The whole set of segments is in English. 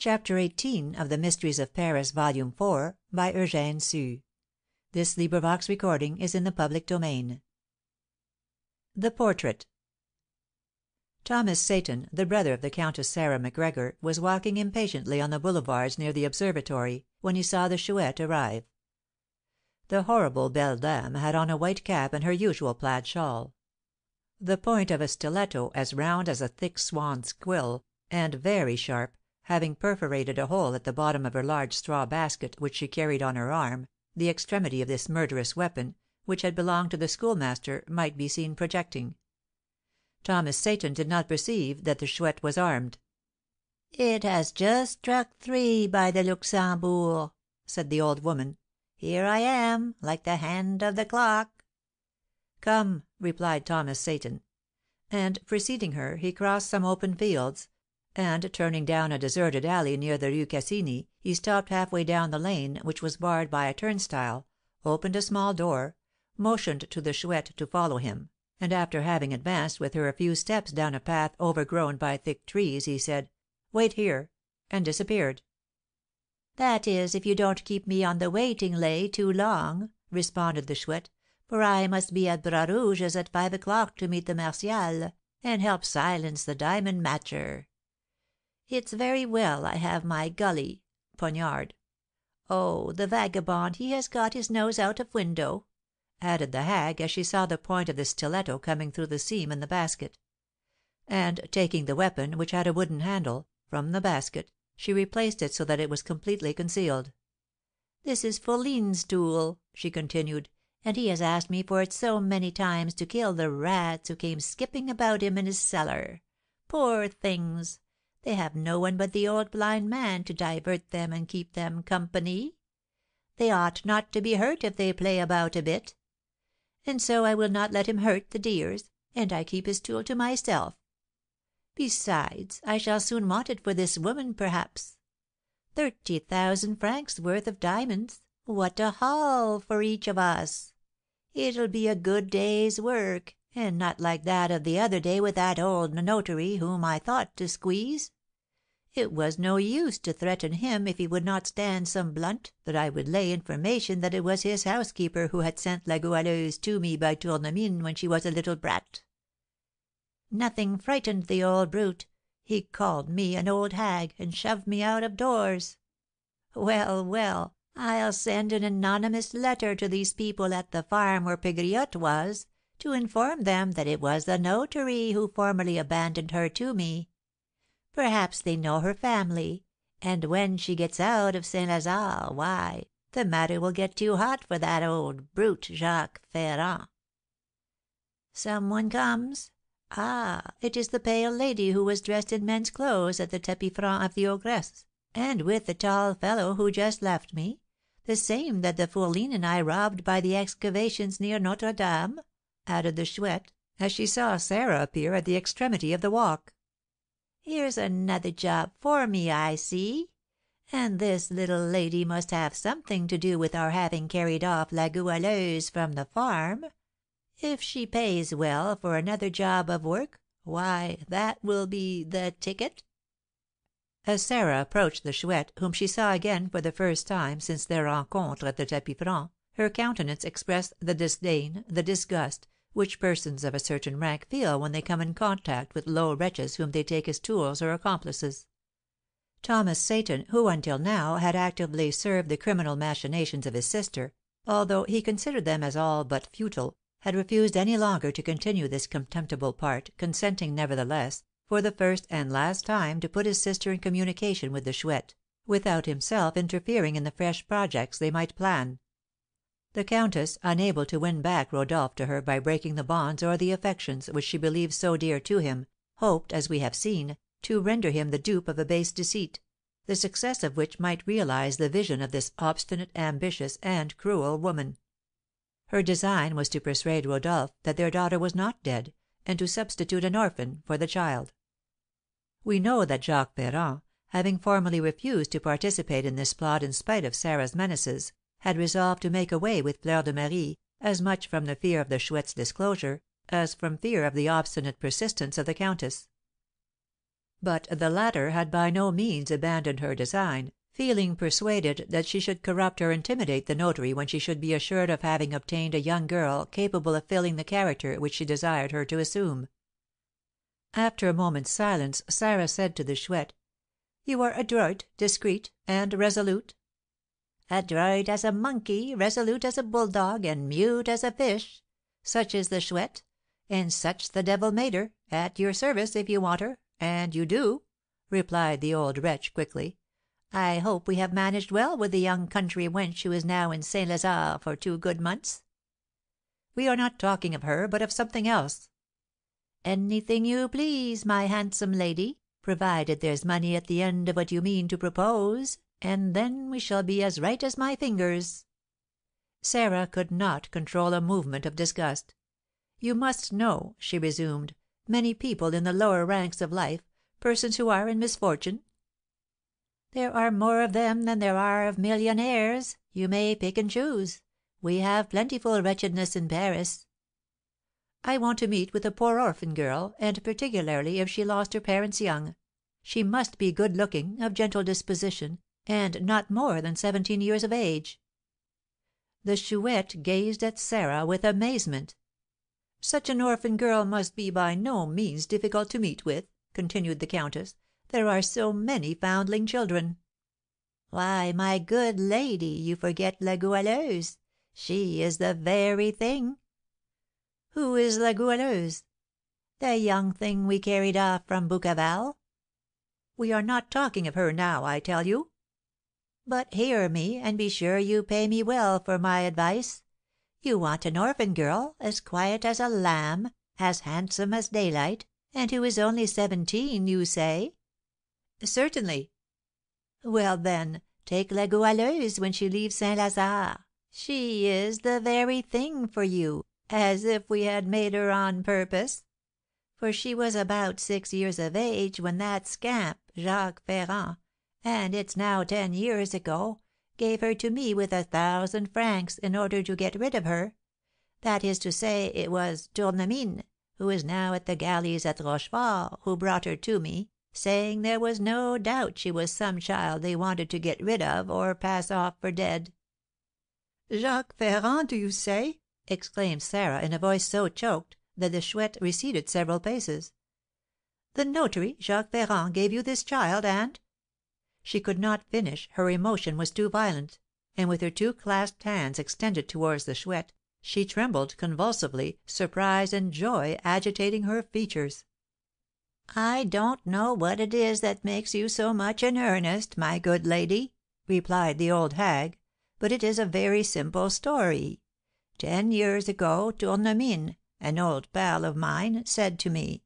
CHAPTER XVIII of the Mysteries of Paris, Volume 4, by Eugène Sue. The Portrait. Thomas Seyton, the brother of the Countess Sarah Macgregor, was walking impatiently on the boulevards near the Observatory, when he saw the Chouette arrive. The horrible belle dame had on a white cap and her usual plaid shawl. The point of a stiletto, as round as a thick swan's quill, and very sharp, having perforated a hole at the bottom of her large straw basket, which she carried on her arm, the extremity of this murderous weapon, which had belonged to the Schoolmaster, might be seen projecting. Thomas Seyton did not perceive that the Chouette was armed. "It has just struck 3 by the Luxembourg," said the old woman. "Here I am, like the hand of the clock." "Come," replied Thomas Seyton; and, preceding her, he crossed some open fields, and, turning down a deserted alley near the Rue Cassini, he stopped halfway down the lane, which was barred by a turnstile, opened a small door, motioned to the Chouette to follow him, and, after having advanced with her a few steps down a path overgrown by thick trees, he said, "Wait here," and disappeared. "That is, if you don't keep me on the waiting lay too long," responded the Chouette, "for I must be at Bras Rouge's at 5 o'clock to meet the Martial, and help silence the diamond matcher. It's very well I have my gully (poniard). Oh, the vagabond, he has got his nose out of window!" added the hag, as she saw the point of the stiletto coming through the seam in the basket; and, taking the weapon, which had a wooden handle, from the basket, she replaced it so that it was completely concealed. "This is Fourline's tool," she continued, "and he has asked me for it so many times to kill the rats who came skipping about him in his cellar. Poor things! They have no one but the old blind man to divert them and keep them company. They ought not to be hurt if they play about a bit. And so I will not let him hurt the dears, and I keep his tool to myself. Besides, I shall soon want it for this woman, perhaps. 30,000 francs worth of diamonds, what a haul for each of us! It'll be a good day's work, and not like that of the other day with that old notary, whom I thought to squeeze. It was no use to threaten him if he would not stand some blunt, that I would lay information that it was his housekeeper who had sent La Goualeuse to me by Tournemine when she was a little brat. Nothing frightened the old brute; he called me an old hag, and shoved me out of doors. Well, well, I'll send an anonymous letter to these people at the farm where Pegriotte was, to inform them that it was the notary who formerly abandoned her to me. Perhaps they know her family, and when she gets out of St. Lazare, why, the matter will get too hot for that old brute, Jacques Ferrand. Some one comes. Ah, it is the pale lady who was dressed in men's clothes at the tapis franc of the ogress, and with the tall fellow who just left me, the same that the Fourline and I robbed by the excavations near Notre Dame," added the Chouette, as she saw Sarah appear at the extremity of the walk. "Here's another job for me, I see; and this little lady must have something to do with our having carried off La Goualeuse from the farm. If she pays well for another job of work, why, that will be the ticket." As Sarah approached the Chouette, whom she saw again for the first time since their rencontre at the tapis franc, her countenance expressed the disdain, the disgust, which persons of a certain rank feel when they come in contact with low wretches whom they take as tools or accomplices. Thomas Seyton, who, until now, had actively served the criminal machinations of his sister, although he considered them as all but futile, had refused any longer to continue this contemptible part, consenting, nevertheless, for the first and last time to put his sister in communication with the Chouette, without himself interfering in the fresh projects they might plan. The countess, unable to win back Rodolph to her by breaking the bonds or the affections which she believed so dear to him, hoped, as we have seen, to render him the dupe of a base deceit, the success of which might realise the vision of this obstinate, ambitious, and cruel woman. Her design was to persuade Rodolph that their daughter was not dead, and to substitute an orphan for the child. We know that Jacques Ferrand, having formally refused to participate in this plot in spite of Sarah's menaces, had resolved to make away with Fleur de Marie, as much from the fear of the Chouette's disclosure as from fear of the obstinate persistence of the countess. But the latter had by no means abandoned her design, feeling persuaded that she should corrupt or intimidate the notary when she should be assured of having obtained a young girl capable of filling the character which she desired her to assume. After a moment's silence, Sarah said to the Chouette, "You are adroit, discreet, and resolute?" "Adroit as a monkey, resolute as a bulldog, and mute as a fish. Such is the Chouette, and such the devil made her, at your service if you want her, and you do," replied the old wretch, quickly. "I hope we have managed well with the young country wench who is now in St. Lazare for 2 good months." "We are not talking of her, but of something else." "Anything you please, my handsome lady, provided there's money at the end of what you mean to propose, and then we shall be as right as my fingers." Sarah could not control a movement of disgust. "You must know," she resumed, "many people in the lower ranks of life, persons who are in misfortune?" "There are more of them than there are of millionaires. You may pick and choose. We have plentiful wretchedness in Paris." "I want to meet with a poor orphan girl, and particularly if she lost her parents young. She must be good looking, of gentle disposition, and not more than 17 years of age." The Chouette gazed at Sarah with amazement. "Such an orphan girl must be by no means difficult to meet with," continued the countess; "there are so many foundling children." "Why, my good lady, you forget La Goualeuse. She is the very thing." "Who is La Goualeuse?" "The young thing we carried off from Bouqueval." "We are not talking of her now, I tell you." "But hear me, and be sure you pay me well for my advice. You want an orphan girl, as quiet as a lamb, as handsome as daylight, and who is only 17, you say?" "Certainly." "Well, then, take La Goualeuse when she leaves St. Lazare. She is the very thing for you, as if we had made her on purpose; for she was about 6 years of age when that scamp, Jacques Ferrand, and it's now 10 years ago, gave her to me with 1,000 francs in order to get rid of her; that is to say, it was Tournemine, who is now at the galleys at Rochefort, who brought her to me, saying there was no doubt she was some child they wanted to get rid of or pass off for dead." "Jacques Ferrand, do you say?" exclaimed Sarah, in a voice so choked that the Chouette receded several paces. "The notary, Jacques Ferrand, gave you this child, and " She could not finish, her emotion was too violent, and with her 2 clasped hands extended towards the Chouette, she trembled convulsively, surprise and joy agitating her features. "I don't know what it is that makes you so much in earnest, my good lady," replied the old hag, "but it is a very simple story. 10 years ago Tournemine, an old pal of mine, said to me,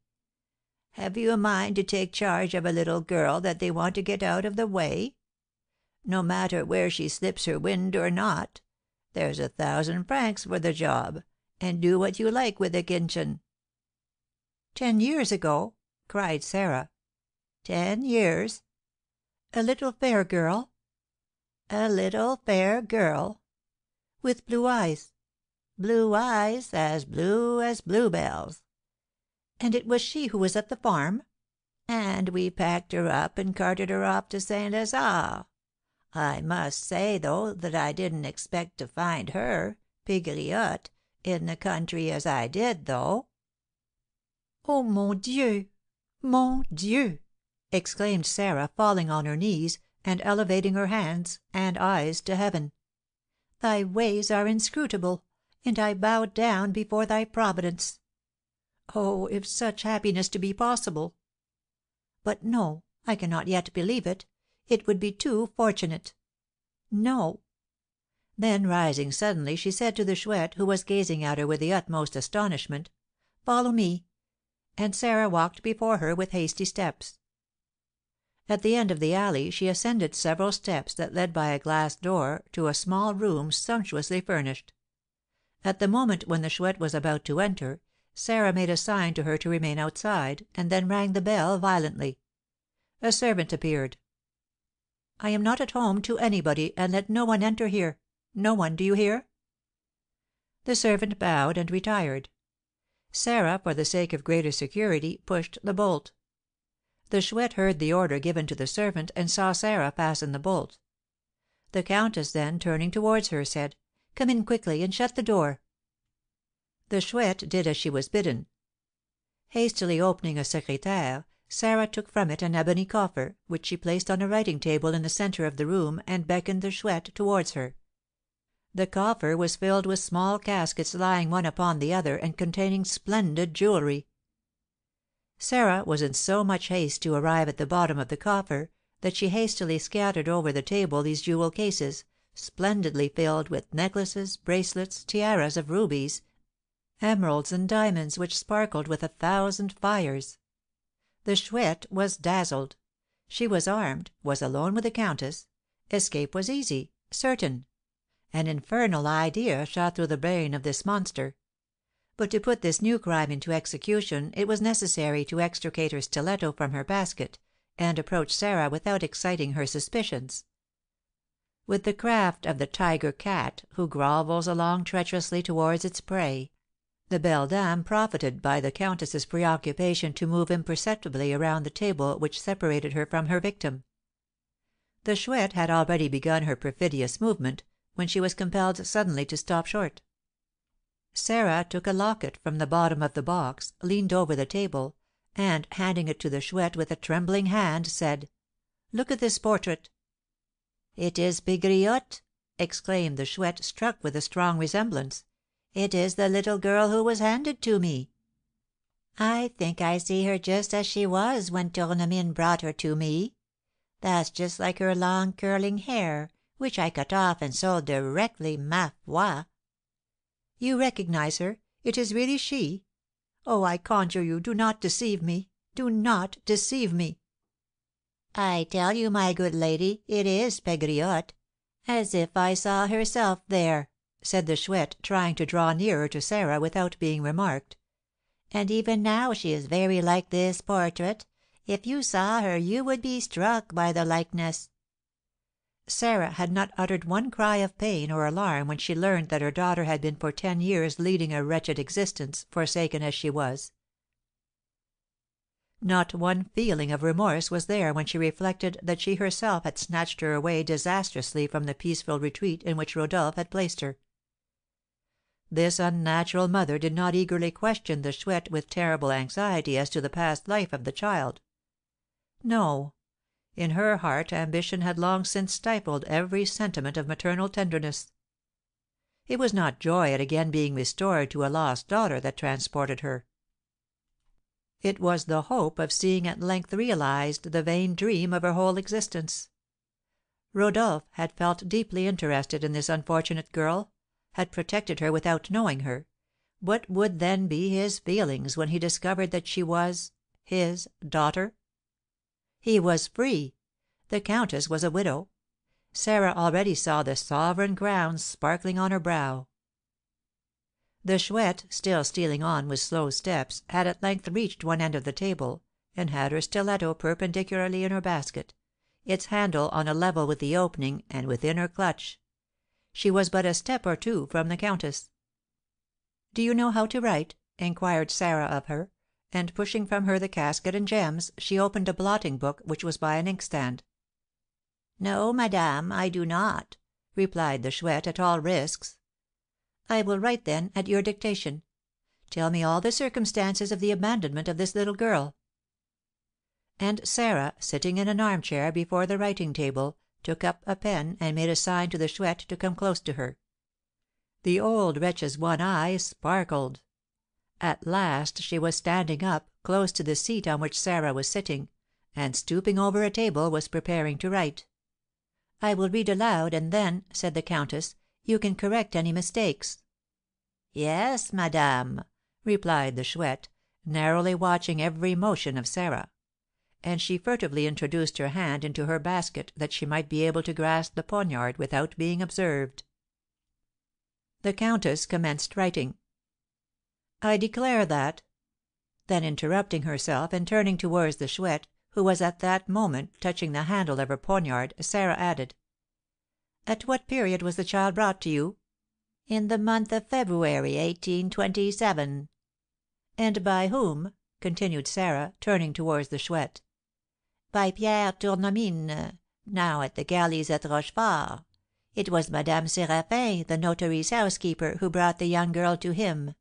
'Have you a mind to take charge of a little girl that they want to get out of the way? No matter where she slips her wind or not, there's 1,000 francs for the job, and do what you like with the Kinchin.'" "10 years ago?" cried Sarah. 10 years." "A little fair girl?" "A little fair girl." "With blue eyes?" "Blue eyes, as bluebells." "And it was she who was at the farm?" "And we packed her up and carted her off to St. Lazare. I must say, though, that I didn't expect to find her, Pegriotte, in the country as I did, though." "Oh, mon Dieu! Mon Dieu!" exclaimed Sarah, falling on her knees, and elevating her hands and eyes to heaven. "Thy ways are inscrutable, and I bow down before thy providence. Oh, if such happiness to be possible! But no, I cannot yet believe it, it would be too fortunate. No." Then, rising suddenly, she said to the Chouette, who was gazing at her with the utmost astonishment, "Follow me." And Sarah walked before her with hasty steps. At the end of the alley she ascended several steps that led by a glass door to a small room sumptuously furnished. At the moment when the Chouette was about to enter, Sarah made a sign to her to remain outside, and then rang the bell violently. A servant appeared. "I am not at home to anybody, and let no one enter here, no one, do you hear?" The servant bowed and retired. Sarah, for the sake of greater security, pushed the bolt. The Chouette heard the order given to the servant, and saw Sarah fasten the bolt. The countess then, turning towards her, said, "Come in quickly, and shut the door." The Chouette did as she was bidden. Hastily opening a secrétaire, Sarah took from it an ebony coffer, which she placed on a writing table in the centre of the room, and beckoned the Chouette towards her. The coffer was filled with small caskets lying one upon the other, and containing splendid jewellery. Sarah was in so much haste to arrive at the bottom of the coffer, that she hastily scattered over the table these jewel cases, splendidly filled with necklaces, bracelets, tiaras of rubies, emeralds, and diamonds, which sparkled with 1,000 fires. The Chouette was dazzled. She was armed, was alone with the countess; escape was easy, certain. An infernal idea shot through the brain of this monster. But to put this new crime into execution it was necessary to extricate her stiletto from her basket, and approach Sarah without exciting her suspicions. With the craft of the tiger cat, who grovels along treacherously towards its prey, the beldame profited by the countess's preoccupation to move imperceptibly around the table which separated her from her victim. The Chouette had already begun her perfidious movement, when she was compelled suddenly to stop short. Sarah took a locket from the bottom of the box, leaned over the table, and, handing it to the Chouette with a trembling hand, said, "Look at this portrait." "It is Pegriotte!" exclaimed the Chouette, struck with the strong resemblance. "It is the little girl who was handed to me. I think I see her just as she was when Tournemine brought her to me. That's just like her long curling hair, which I cut off and sold directly, ma foi!" "You recognise her? It is really she? Oh, I conjure you, do not deceive me! Do not deceive me!" "I tell you, my good lady, it is Pegriotte, as if I saw herself there," said the Chouette, trying to draw nearer to Sarah without being remarked. "And even now she is very like this portrait. If you saw her you would be struck by the likeness." Sarah had not uttered one cry of pain or alarm when she learned that her daughter had been for 10 years leading a wretched existence, forsaken as she was. Not one feeling of remorse was there when she reflected that she herself had snatched her away disastrously from the peaceful retreat in which Rodolph had placed her. This unnatural mother did not eagerly question the Chouette with terrible anxiety as to the past life of the child. No; in her heart ambition had long since stifled every sentiment of maternal tenderness. It was not joy at again being restored to a lost daughter that transported her. It was the hope of seeing at length realised the vain dream of her whole existence. Rodolph had felt deeply interested in this unfortunate girl, had protected her without knowing her. What would then be his feelings when he discovered that she was his daughter? He was free; the countess was a widow. Sarah already saw the sovereign crown sparkling on her brow. The Chouette, still stealing on with slow steps, had at length reached one end of the table, and had her stiletto perpendicularly in her basket, its handle on a level with the opening and within her clutch. She was but a step or two from the countess. "Do you know how to write?" inquired Sarah of her; and, pushing from her the casket and gems, she opened a blotting book which was by an inkstand. "No, madame, I do not," replied the Chouette, at all risks. "I will write, then, at your dictation. Tell me all the circumstances of the abandonment of this little girl." And Sarah, sitting in an armchair before the writing table, took up a pen and made a sign to the Chouette to come close to her. The old wretch's one eye sparkled. At last she was standing up, close to the seat on which Sarah was sitting, and, stooping over a table, was preparing to write. "I will read aloud, and then," said the countess, "you can correct any mistakes." "Yes, madame," replied the Chouette, narrowly watching every motion of Sarah; and she furtively introduced her hand into her basket that she might be able to grasp the poniard without being observed. The countess commenced writing. "I declare that " Then, interrupting herself, and turning towards the Chouette, who was at that moment touching the handle of her poniard, Sarah added, "At what period was the child brought to you?" "In the month of February, 1827." "And by whom?" continued Sarah, turning towards the Chouette. by Pierre Tournemine, now at the galleys at Rochefort. It was Madame Séraphin, the notary's housekeeper, who brought the young girl to him."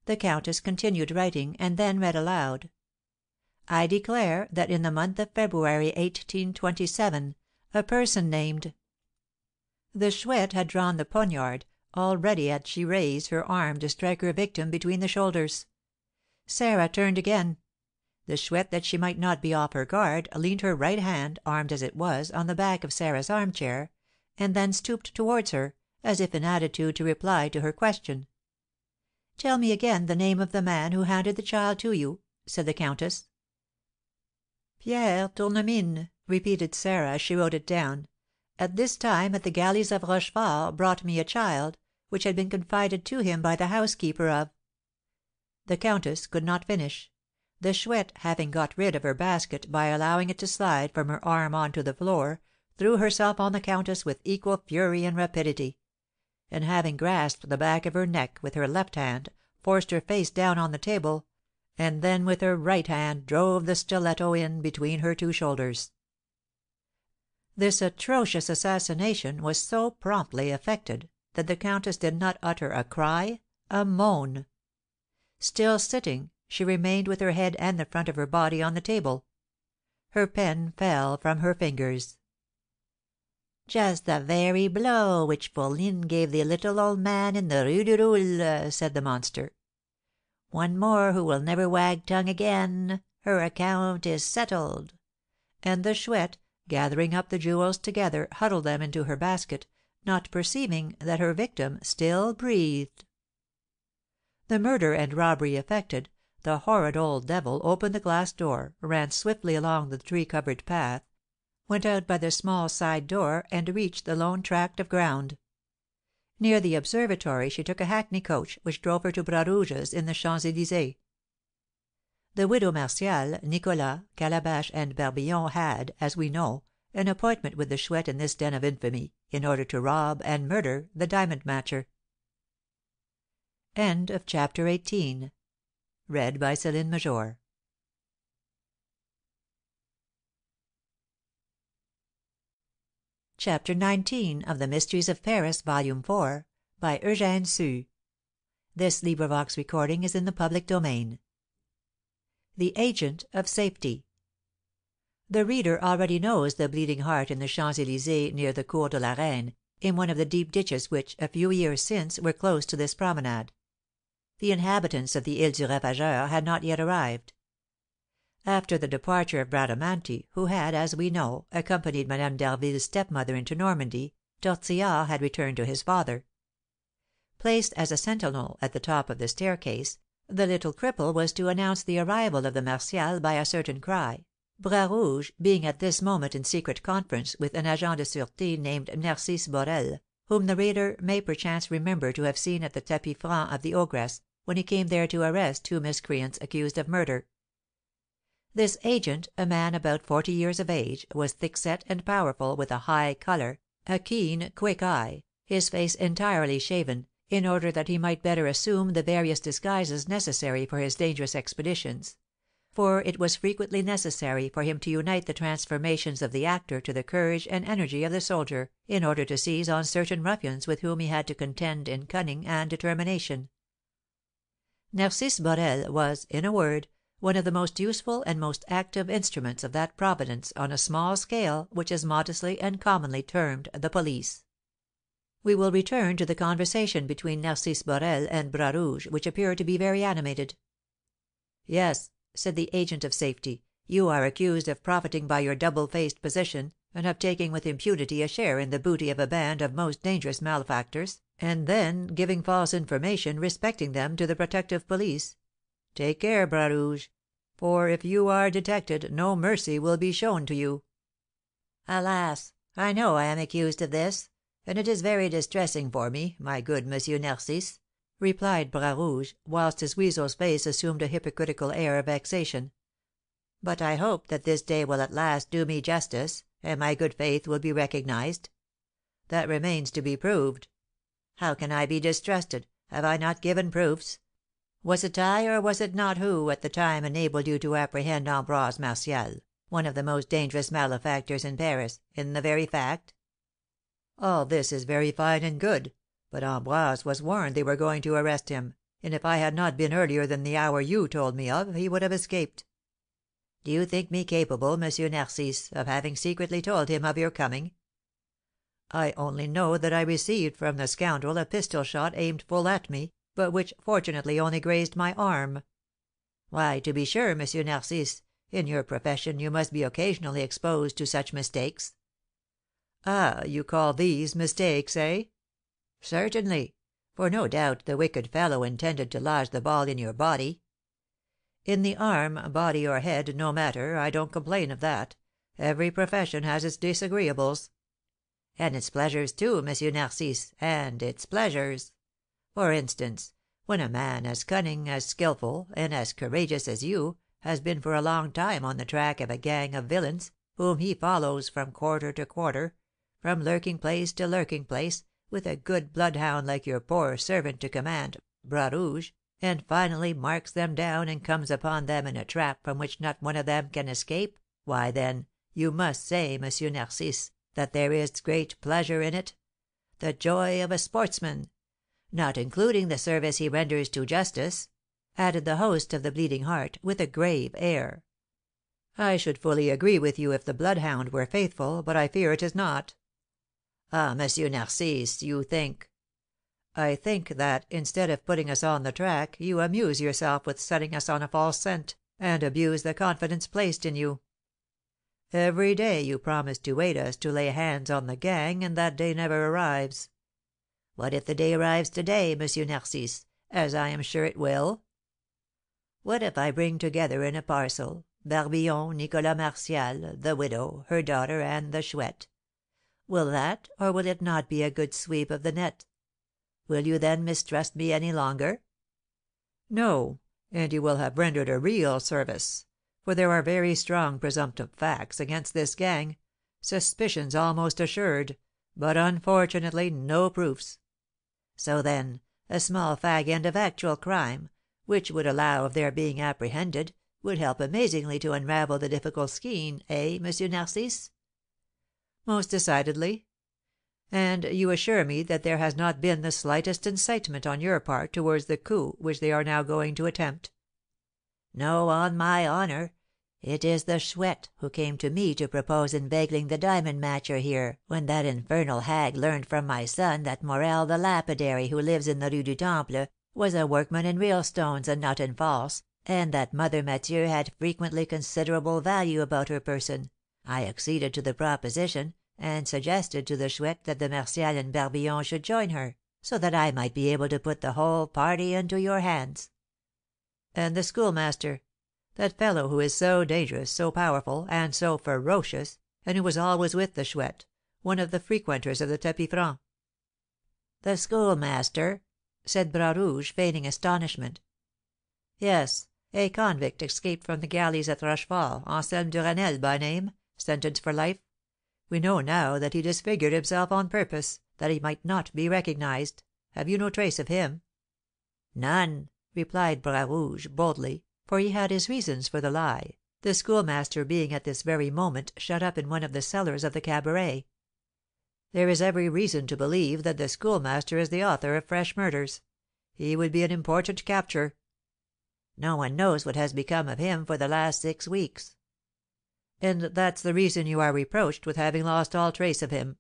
The countess continued writing, and then read aloud: "I declare that in the month of February, 1827, a person named—" The Chouette had drawn the poniard; already had she raised her arm to strike her victim between the shoulders. Sarah turned again. The Chouette, that she might not be off her guard, leaned her right hand, armed as it was, on the back of Sarah's armchair, and then stooped towards her, as if in attitude to reply to her question. "Tell me again the name of the man who handed the child to you," said the countess. "Pierre Tournemine," repeated Sarah, as she wrote it down, "at this time at the galleys of Rochefort, brought me a child, which had been confided to him by the housekeeper of—" The countess could not finish. The Chouette, having got rid of her basket by allowing it to slide from her arm on to the floor, threw herself on the countess with equal fury and rapidity; and, having grasped the back of her neck with her left hand, forced her face down on the table, and then with her right hand drove the stiletto in between her two shoulders. This atrocious assassination was so promptly effected that the countess did not utter a cry, a moan. Still sitting, she remained with her head and the front of her body on the table. Her pen fell from her fingers. "Just the very blow which Fourline gave the little old man in the Rue du Roule," said the monster. "One more who will never wag tongue again, her account is settled." And the Chouette, gathering up the jewels together, huddled them into her basket, not perceiving that her victim still breathed. The murder and robbery effected, the horrid old devil opened the glass door, ran swiftly along the tree covered path, went out by the small side door, and reached the lone tract of ground. Near the observatory she took a hackney coach, which drove her to Bras Rouge's in the Champs Elysées. The widow Martial, Nicholas, Calabash, and Barbillon had, as we know, an appointment with the Chouette in this den of infamy, in order to rob and murder the diamond matcher. CHAPTER XIX. Read by Céline Major. CHAPTER XIX of The Mysteries of Paris, Volume 4, by Eugène Sue. This recording is in the public domain. The Agent of Safety. The reader already knows the Bleeding Heart in the Champs Elysées, near the Cour de la Reine, in one of the deep ditches which, a few years since, were close to this promenade. The inhabitants of the Ile du Ravageur had not yet arrived. After the departure of Bradamanti, who had, as we know, accompanied Madame d'Harville's stepmother into Normandy, Tortillard had returned to his father. Placed as a sentinel at the top of the staircase, the little cripple was to announce the arrival of the Martials by a certain cry, Bras Rouge being at this moment in secret conference with an agent de sûreté named Narcisse Borel, whom the reader may perchance remember to have seen at the tapis franc of the ogress, when he came there to arrest two miscreants accused of murder. This agent, a man about 40 years of age, was thick-set and powerful, with a high colour, a keen, quick eye, his face entirely shaven, in order that he might better assume the various disguises necessary for his dangerous expeditions; for it was frequently necessary for him to unite the transformations of the actor to the courage and energy of the soldier, in order to seize on certain ruffians with whom he had to contend in cunning and determination. Narcisse Borel was, in a word, one of the most useful and most active instruments of that providence on a small scale which is modestly and commonly termed the police. We will return to the conversation between Narcisse Borel and Bras Rouge, which appeared to be very animated. "Yes," said the agent of safety, "you are accused of profiting by your double-faced position, and of taking with impunity a share in the booty of a band of most dangerous malefactors, and then giving false information respecting them to the protective police. Take care, Bras Rouge, for if you are detected no mercy will be shown to you." "Alas! I know I am accused of this, and it is very distressing for me, my good Monsieur Narcisse," replied Bras Rouge, whilst his weasel's face assumed a hypocritical air of vexation; "but I hope that this day will at last do me justice, and my good faith will be recognised." "That remains to be proved." "How can I be distrusted? Have I not given proofs? Was it I or was it not who, at the time, enabled you to apprehend Ambroise Martial? one of the most dangerous malefactors in Paris, in the very fact." "All this is very fine and good; but Ambroise was warned they were going to arrest him, and if I had not been earlier than the hour you told me of, he would have escaped." "Do you think me capable, M. Narcisse, of having secretly told him of your coming?" "I only know that I received from the scoundrel a pistol shot aimed full at me, but which fortunately only grazed my arm." "Why, to be sure, M. Narcisse, in your profession you must be occasionally exposed to such mistakes." "Ah, you call these mistakes, eh?" "Certainly; for no doubt the wicked fellow intended to lodge the ball in your body." "In the arm, body, or head, no matter, I don't complain of that; every profession has its disagreeables." "And its pleasures, too, M. Narcisse, and its pleasures. For instance, when a man as cunning, as skilful, and as courageous as you has been for a long time on the track of a gang of villains, whom he follows from quarter to quarter, from lurking place to lurking place, with a good bloodhound like your poor servant to command, Bras Rouge, and finally marks them down and comes upon them in a trap from which not one of them can escape, why, then, you must say, M. Narcisse, that there is great pleasure in it, the joy of a sportsman, not including the service he renders to justice," added the host of the Bleeding Heart, with a grave air. "I should fully agree with you if the bloodhound were faithful, but I fear it is not." "Ah, M. Narcisse, you think " "I think that, instead of putting us on the track, you amuse yourself with setting us on a false scent, and abuse the confidence placed in you. Every day you promise to aid us to lay hands on the gang, and that day never arrives." "What if the day arrives to day, M. Narcisse, as I am sure it will?" "What if I bring together in a parcel Barbillon, Nicholas Martial, the widow, her daughter, and the Chouette? Will that, or will it not be a good sweep of the net? Will you then mistrust me any longer?" "No, and you will have rendered a real service; for there are very strong presumptive facts against this gang, suspicions almost assured, but, unfortunately, no proofs. So, then, a small fag end of actual crime, which would allow of their being apprehended, would help amazingly to unravel the difficult skein, eh, M. Narcisse?" "Most decidedly. And you assure me that there has not been the slightest incitement on your part towards the coup which they are now going to attempt?" "No, on my honour. It is the Chouette who came to me to propose inveigling the diamond matcher here when that infernal hag learned from my son that Morel the lapidary who lives in the Rue du Temple was a workman in real stones and not in false, and that Mother Mathieu had frequently considerable value about her person. I acceded to the proposition, and suggested to the Chouette that the Martial and Barbillon should join her, so that I might be able to put the whole party into your hands." "And the Schoolmaster, that fellow who is so dangerous, so powerful, and so ferocious, and who was always with the Chouette, one of the frequenters of the tapis franc?" "The Schoolmaster?" said Bras Rouge, feigning astonishment. "Yes, a convict escaped from the galleys at Rochefort, Anselm Duranel by name, sentenced for life. We know now that he disfigured himself on purpose, that he might not be recognised. Have you no trace of him?" "None," replied Bras Rouge, boldly, for he had his reasons for the lie, the Schoolmaster being at this very moment shut up in one of the cellars of the cabaret. "There is every reason to believe that the Schoolmaster is the author of fresh murders. He would be an important capture." "No one knows what has become of him for the last 6 weeks." "And that's the reason you are reproached with having lost all trace of him."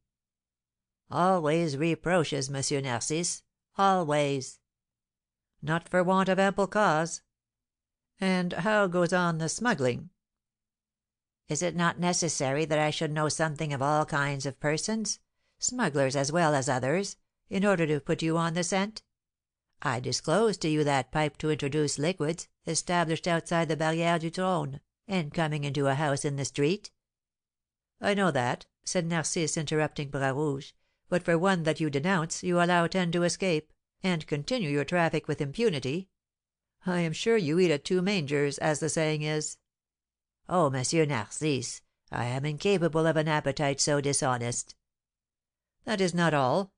"Always reproaches, M. Narcisse, always." "Not for want of ample cause. And how goes on the smuggling?" "Is it not necessary that I should know something of all kinds of persons, smugglers as well as others, in order to put you on the scent? I disclosed to you that pipe to introduce liquids, established outside the Barrière du Trône, and coming into a house in the street." "I know that," said Narcisse, interrupting Bras Rouge; "but for one that you denounce you allow 10 to escape, and continue your traffic with impunity. I am sure you eat at 2 mangers, as the saying is." "Oh, M. Narcisse, I am incapable of an appetite so dishonest." "That is not all.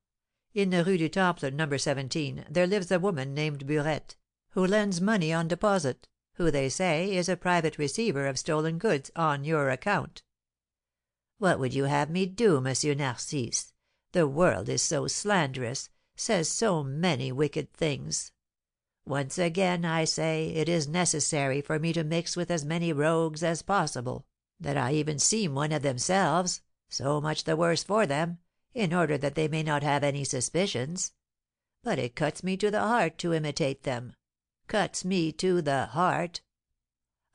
In the Rue du Temple, No. 17, there lives a woman named Burette, who lends money on deposit. who, they say, is a private receiver of stolen goods on your account." "What would you have me do, M. Narcisse? The world is so slanderous, says so many wicked things. Once again, I say, it is necessary for me to mix with as many rogues as possible, that I even seem one of themselves, so much the worse for them, in order that they may not have any suspicions. But it cuts me to the heart to imitate them, cuts me to the heart.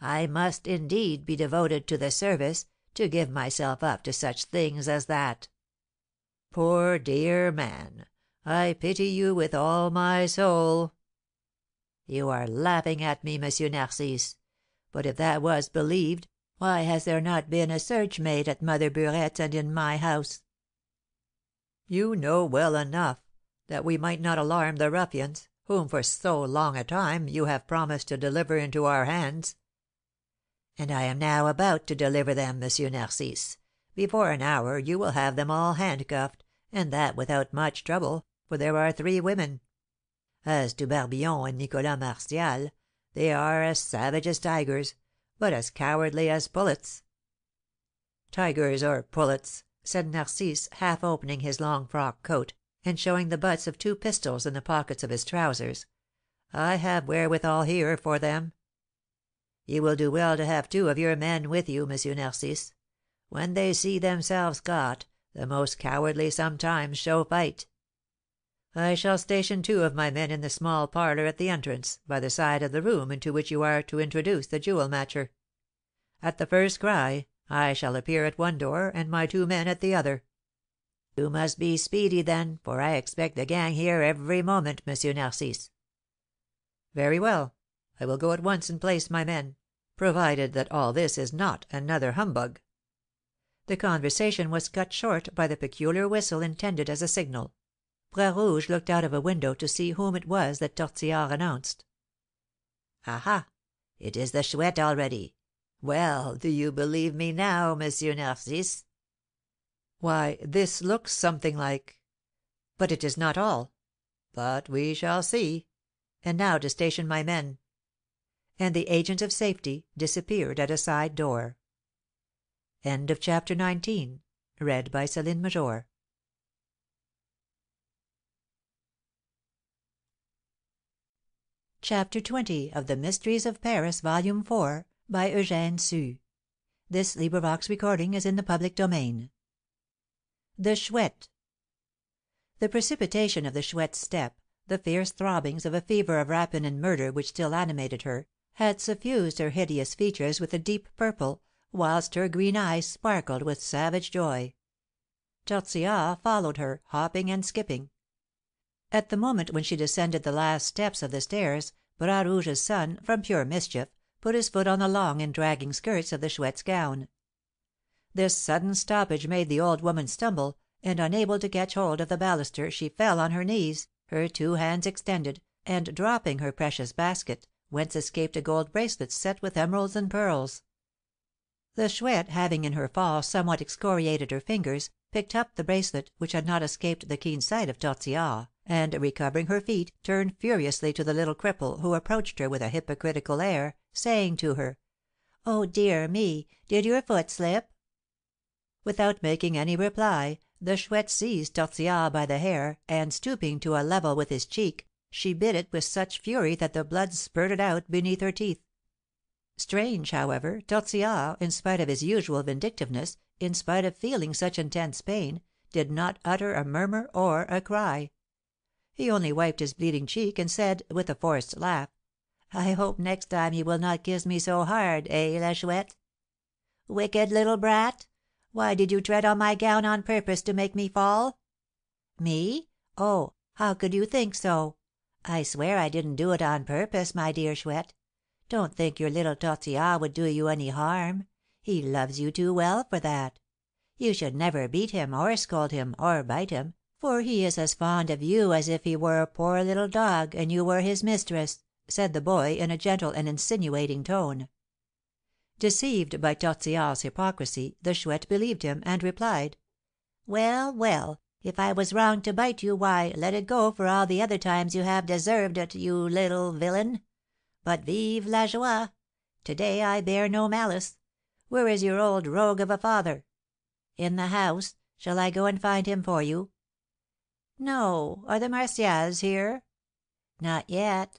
I must, indeed, be devoted to the service, to give myself up to such things as that." "Poor dear man! I pity you with all my soul." "You are laughing at me, M. Narcisse; but if that was believed, why has there not been a search made at Mother Burette's and in my house?" "You know well enough that we might not alarm the ruffians, whom for so long a time you have promised to deliver into our hands." "And I am now about to deliver them, M. Narcisse. Before an hour you will have them all handcuffed, and that without much trouble, for there are 3 women. As to Barbillon and Nicholas Martial, they are as savage as tigers, but as cowardly as pullets." "Tigers or pullets," said Narcisse, half opening his long frock coat, and showing the butts of 2 pistols in the pockets of his trousers, "I have wherewithal here for them. You will do well to have 2 of your men with you, M. Narcisse. When they see themselves caught, the most cowardly sometimes show fight." "I shall station 2 of my men in the small parlour at the entrance, by the side of the room into which you are to introduce the jewel matcher. At the first cry, I shall appear at one door, and my 2 men at the other." "You must be speedy, then, for I expect the gang here every moment, M. Narcisse." "Very well, I will go at once and place my men, provided that all this is not another humbug." The conversation was cut short by the peculiar whistle intended as a signal. Bras Rouge looked out of a window to see whom it was that Tortillard announced. "Aha! It is the Chouette already. Well, do you believe me now, M. Narcisse?" "Why, this looks something like But it is not all. But we shall see. And now to station my men." And the agent of safety disappeared at a side door. CHAPTer XIX. Chapter 20 of The Mysteries of Paris, Volume 4, by Eugène Sue. This recording is in the public domain. The Chouette. The precipitation of the Chouette's step, the fierce throbbings of a fever of rapine and murder which still animated her, had suffused her hideous features with a deep purple, whilst her green eyes sparkled with savage joy. Tortillard followed her, hopping and skipping. At the moment when she descended the last steps of the stairs, Bras Rouge's son, from pure mischief, put his foot on the long and dragging skirts of the Chouette's gown. This sudden stoppage made the old woman stumble, and, unable to catch hold of the baluster, she fell on her knees, her 2 hands extended, and dropping her precious basket, whence escaped a gold bracelet set with emeralds and pearls. The Chouette, having in her fall somewhat excoriated her fingers, picked up the bracelet, which had not escaped the keen sight of Tortillard, and, recovering her feet, turned furiously to the little cripple, who approached her with a hypocritical air, saying to her, "Oh, dear me! Did your foot slip?" Without making any reply, the Chouette seized Tortillard by the hair, and, stooping to a level with his cheek, she bit it with such fury that the blood spurted out beneath her teeth. Strange, however, Tortillard, in spite of his usual vindictiveness, in spite of feeling such intense pain, did not utter a murmur or a cry. He only wiped his bleeding cheek, and said, with a forced laugh, "I hope next time you will not kiss me so hard, La Chouette?" "Wicked little brat! Why did you tread on my gown on purpose to make me fall?" "Me? Oh, how could you think so? I swear I didn't do it on purpose, my dear Chouette. Don't think your little Tortillard would do you any harm; he loves you too well for that. You should never beat him, or scold him, or bite him, for he is as fond of you as if he were a poor little dog, and you were his mistress," said the boy, in a gentle and insinuating tone. Deceived by Tortillard's hypocrisy, the Chouette believed him, and replied, "Well, well, if I was wrong to bite you, why, let it go for all the other times you have deserved it, you little villain. But vive la joie! To day I bear no malice. Where is your old rogue of a father?" "In the house. Shall I go and find him for you?" "No. Are the Martials here?" "Not yet."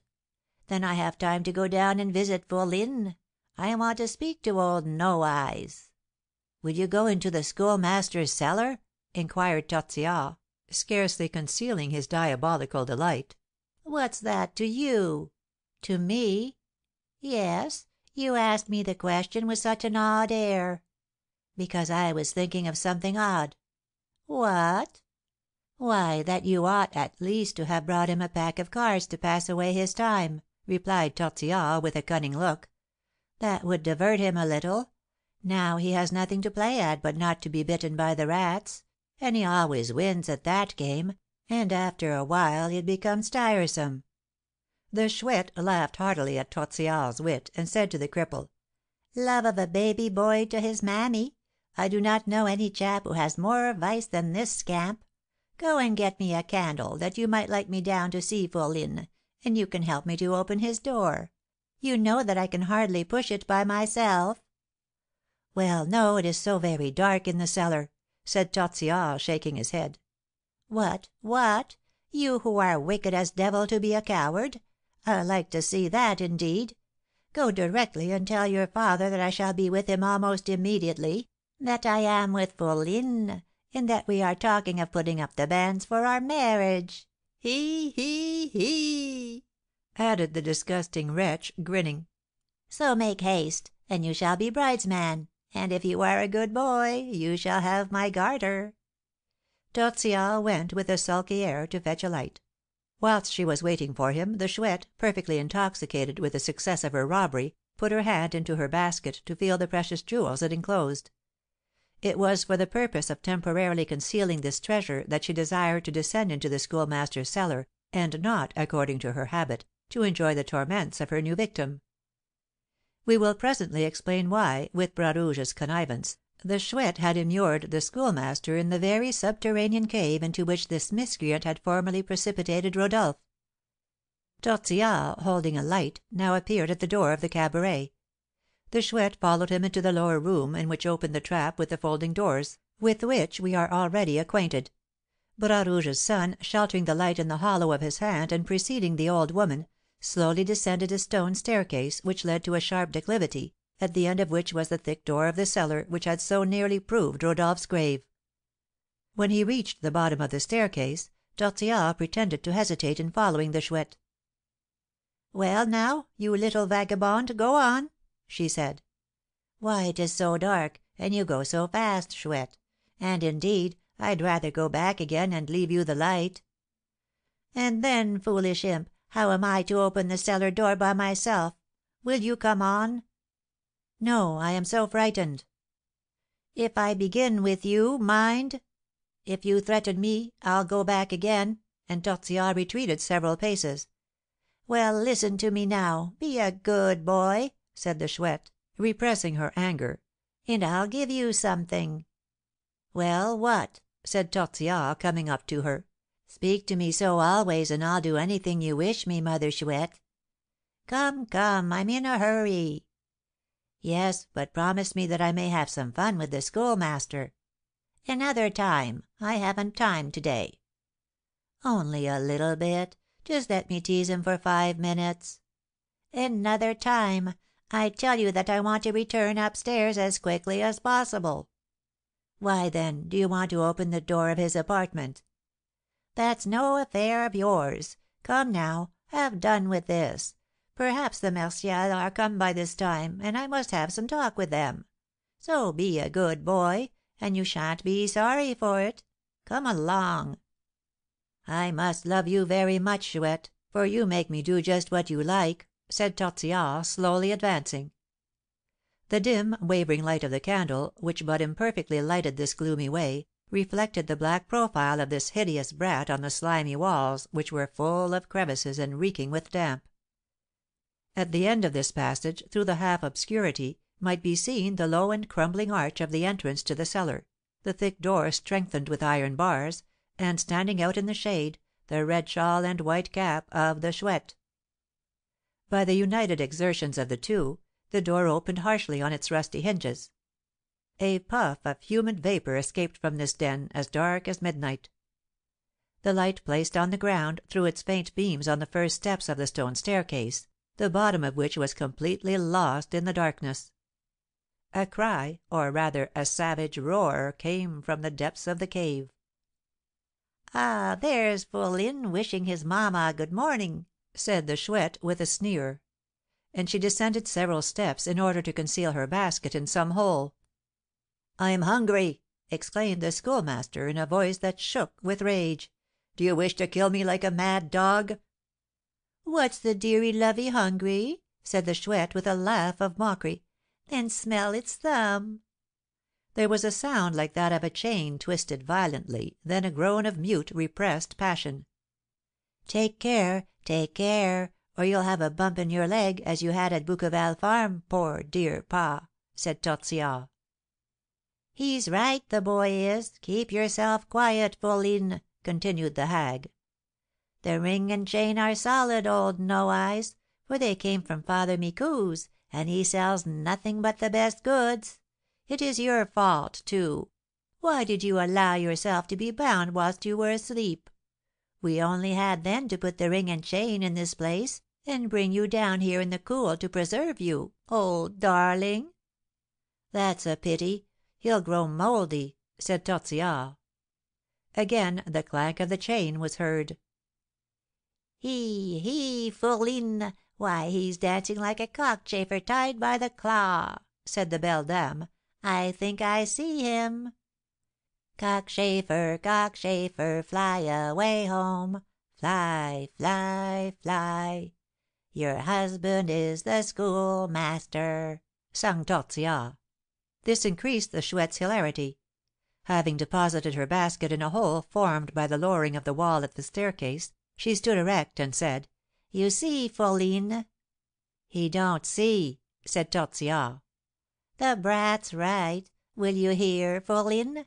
"Then I have time to go down and visit Fourline. I want to speak to old No Eyes." "Will you go into the Schoolmaster's cellar?" inquired Tortillard, scarcely concealing his diabolical delight. "What's that to you?" "To me?" "Yes. You asked me the question with such an odd air." "Because I was thinking of something odd." "What?" "Why, that you ought, at least, to have brought him a pack of cards to pass away his time," replied Tortillard, with a cunning look. "That would divert him a little. Now he has nothing to play at but not to be bitten by the rats, and he always wins at that game, and after a while it becomes tiresome." The Chouette laughed heartily at Tortillard's wit, and said to the cripple, "Love of a baby boy to his mammy! I do not know any chap who has more vice than this scamp. Go and get me a candle, that you might light me down to see Fourline, and you can help me to open his door. You know that I can hardly push it by myself." "Well, no, it is so very dark in the cellar," said Tortillard, shaking his head. "What! You who are wicked as devil to be a coward? I like to see that, indeed! Go directly and tell your father that I shall be with him almost immediately, that I am with Fourline, and that we are talking of putting up the banns for our marriage. He, he, he!" added the disgusting wretch, grinning. "So make haste, and you shall be bridesman, and, if you are a good boy, you shall have my garter." Tortillard went, with a sulky air, to fetch a light. Whilst she was waiting for him, the Chouette, perfectly intoxicated with the success of her robbery, put her hand into her basket to feel the precious jewels it enclosed. It was for the purpose of temporarily concealing this treasure that she desired to descend into the Schoolmaster's cellar, and not, according to her habit, to enjoy the torments of her new victim. We will presently explain why, with Bras Rouge's connivance, the Chouette had immured the Schoolmaster in the very subterranean cave into which this miscreant had formerly precipitated Rodolph. Tortillard, holding a light, now appeared at the door of the cabaret. The Chouette followed him into the lower room, in which opened the trap with the folding doors, with which we are already acquainted. Bras Rouge's son, sheltering the light in the hollow of his hand, and preceding the old woman, slowly descended a stone staircase, which led to a sharp declivity, at the end of which was the thick door of the cellar which had so nearly proved Rodolph's grave. When he reached the bottom of the staircase, Tortillard pretended to hesitate in following the Chouette. "Well, now, you little vagabond, go on," she said. "Why, it is so dark, and you go so fast, Chouette; and, indeed, I'd rather go back again, and leave you the light." "And then, foolish imp, how am I to open the cellar door by myself? Will you come on?" "No, I am so frightened." "If I begin with you, mind! If you threaten me, I'll go back again," and Tortillard retreated several paces. "Well, listen to me now, be a good boy," said the Chouette, repressing her anger, "and I'll give you something." "Well, what?" said Tortillard, coming up to her. "Speak to me so always, and I'll do anything you wish me, Mother Chouette." "Come, I'm in a hurry." "Yes, but promise me that I may have some fun with the Schoolmaster." "Another time; I haven't time to day." "Only a little bit; just let me tease him for 5 minutes." "Another time; I tell you that I want to return up stairs as quickly as possible." "Why, then, do you want to open the door of his apartment?" "That's no affair of yours. Come, now, have done with this. Perhaps the Martials are come by this time, and I must have some talk with them. So be a good boy, and you sha'n't be sorry for it. Come along." "I must love you very much, Chouette, for you make me do just what you like," said Tortillard, slowly advancing. The dim, wavering light of the candle, which but imperfectly lighted this gloomy way, reflected the black profile of this hideous brat on the slimy walls, which were full of crevices and reeking with damp. At the end of this passage, through the half obscurity, might be seen the low and crumbling arch of the entrance to the cellar, the thick door strengthened with iron bars, and, standing out in the shade, the red shawl and white cap of the Chouette. By the united exertions of the two, the door opened harshly on its rusty hinges. A puff of humid vapour escaped from this den, as dark as midnight. The light placed on the ground threw its faint beams on the first steps of the stone staircase, the bottom of which was completely lost in the darkness. A cry, or rather a savage roar, came from the depths of the cave. "Ah, there's Fourline wishing his mamma good morning," said the Chouette, with a sneer; and she descended several steps in order to conceal her basket in some hole. "I'm hungry!" exclaimed the Schoolmaster, in a voice that shook with rage. "Do you wish to kill me like a mad dog?" "What's the deary lovey hungry?" said the Chouette, with a laugh of mockery. "Then smell its thumb." There was a sound like that of a chain twisted violently, then a groan of mute, repressed passion. Take care, or you'll have a bump in your leg, as you had at Bouqueval farm, poor dear pa," said Tortillard. "He's right, the boy is. Keep yourself quiet, fourline," continued the hag. "The ring and chain are solid, old No Eyes, for they came from Father Micou's, and he sells nothing but the best goods. It is your fault, too. Why did you allow yourself to be bound whilst you were asleep? We only had then to put the ring and chain in this place, and bring you down here in the cool to preserve you, old darling." "That's a pity; he'll grow mouldy," said Tortillard. Again the clank of the chain was heard. He, Fourline! Why, he's dancing like a cockchafer tied by the claw," said the beldame. "I think I see him. Cockchafer, fly away home, fly, fly, fly. Your husband is the Schoolmaster," sung Tortillard. This increased the Chouette's hilarity. Having deposited her basket in a hole formed by the lowering of the wall at the staircase, she stood erect, and said, "You see, Fourline." "He don't see," said Tortillard. "The brat's right. Will you hear, Fourline?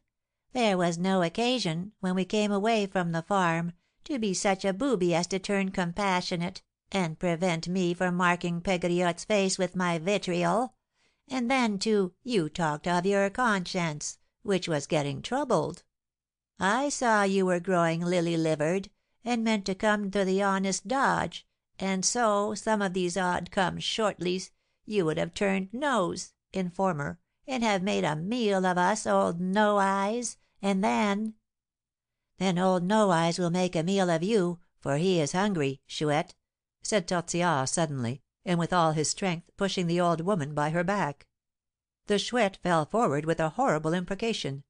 There was no occasion, when we came away from the farm, to be such a booby as to turn compassionate, and prevent me from marking Pegriotte's face with my vitriol; and then, too, you talked of your conscience, which was getting troubled. I saw you were growing lily livered, and meant to come to the honest dodge, and so, some of these odd come shortlies, you would have turned nose (informer), and have made a meal of us, old No Eyes, and then " "Then old No Eyes will make a meal of you, for he is hungry, Chouette," said Tortillard, suddenly, and with all his strength, pushing the old woman by her back. The Chouette fell forward with a horrible imprecation.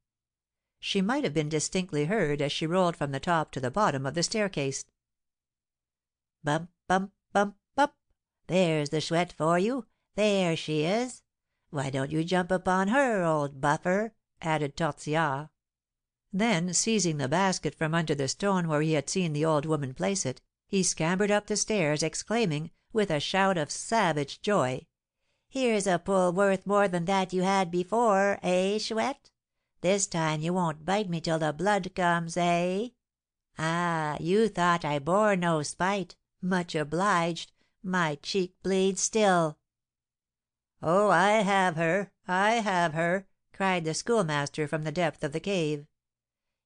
She might have been distinctly heard as she rolled from the top to the bottom of the staircase. "Bump, bump, bump, bump! There's the Chouette for you! There she is! Why don't you jump upon her, old buffer?" added Tortillard. Then, seizing the basket from under the stone where he had seen the old woman place it, he scampered up the stairs, exclaiming, with a shout of savage joy, "Here's a pull worth more than that you had before, eh, Chouette? This time you won't bite me till the blood comes, eh? Ah, you thought I bore no spite, much obliged, my cheek bleeds still." "Oh, I have her!" cried the Schoolmaster from the depth of the cave.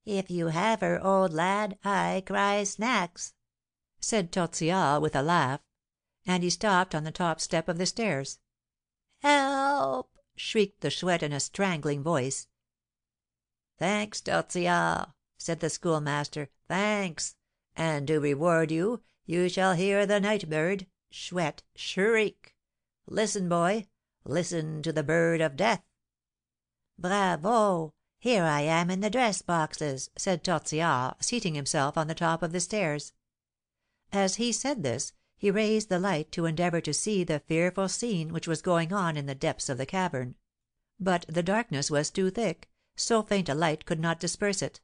"If you have her, old lad, I cry snacks," said Tortillard, with a laugh; and he stopped on the top step of the stairs. "Help!" shrieked the Chouette, in a strangling voice. "Thanks, Tortillard," said the Schoolmaster, "thanks; and to reward you, you shall hear the night bird (Chouette) shriek. Listen, boy, listen to the bird of death." "Bravo! Here I am in the dress boxes," said Tortillard, seating himself on the top of the stairs. As he said this, he raised the light to endeavour to see the fearful scene which was going on in the depths of the cavern; but the darkness was too thick, so faint a light could not disperse it.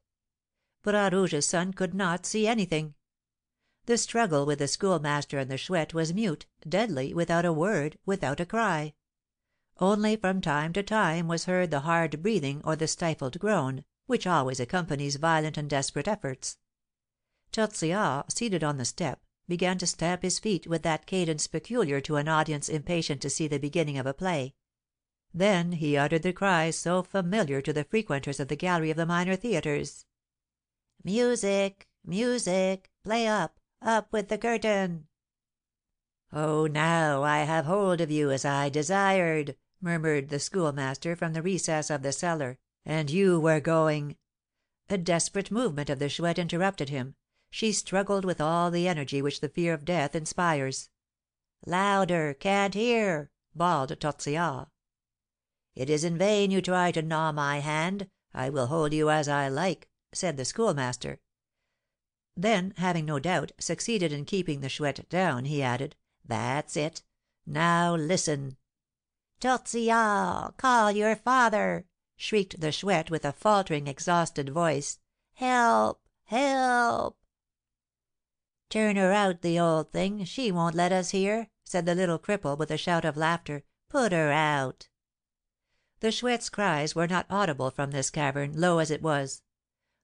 Bras Rouge's son could not see anything. The struggle with the Schoolmaster and the Chouette was mute, deadly, without a word, without a cry. Only from time to time was heard the hard breathing or the stifled groan, which always accompanies violent and desperate efforts. Tortillard, seated on the step, began to stamp his feet with that cadence peculiar to an audience impatient to see the beginning of a play. Then he uttered the cries so familiar to the frequenters of the gallery of the minor theatres: "Music! Music! Play up! Up with the curtain!" "Oh, now I have hold of you, as I desired," murmured the Schoolmaster from the recess of the cellar, "and you were going " A desperate movement of the Chouette interrupted him. She struggled with all the energy which the fear of death inspires. "Louder! Can't hear!" bawled Tortillard. "It is in vain you try to gnaw my hand, I will hold you as I like," said the Schoolmaster. Then, having, no doubt, succeeded in keeping the Chouette down, he added, "That's it! Now listen!" "Tortillard, call your father!" shrieked the Chouette, with a faltering, exhausted voice. "Help! Help!" "Turn her out, the old thing! She won't let us hear," said the little cripple, with a shout of laughter. "Put her out!" The Chouette's cries were not audible from this cavern, low as it was.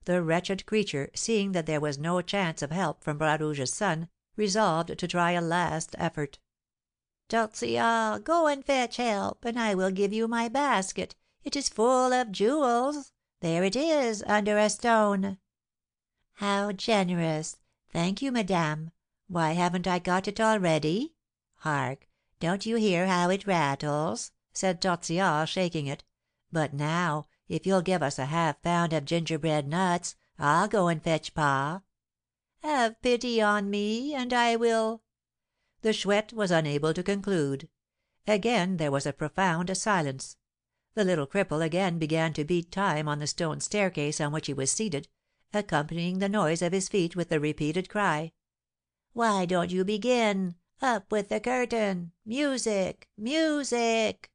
The wretched creature, seeing that there was no chance of help from Bras Rouge's son, resolved to try a last effort. "Tortillard, go and fetch help, and I will give you my basket; it is full of jewels. There it is, under a stone." "How generous! Thank you, madame. Why haven't I got it already? Hark! Don't you hear how it rattles?" said Tortillard, shaking it. "But now, if you'll give us a half pound of gingerbread nuts, I'll go and fetch pa." "Have pity on me, and I will " The Chouette was unable to conclude. Again there was a profound silence. The little cripple again began to beat time on the stone staircase on which he was seated, accompanying the noise of his feet with the repeated cry: "Why don't you begin? Up with the curtain! Music! Music!"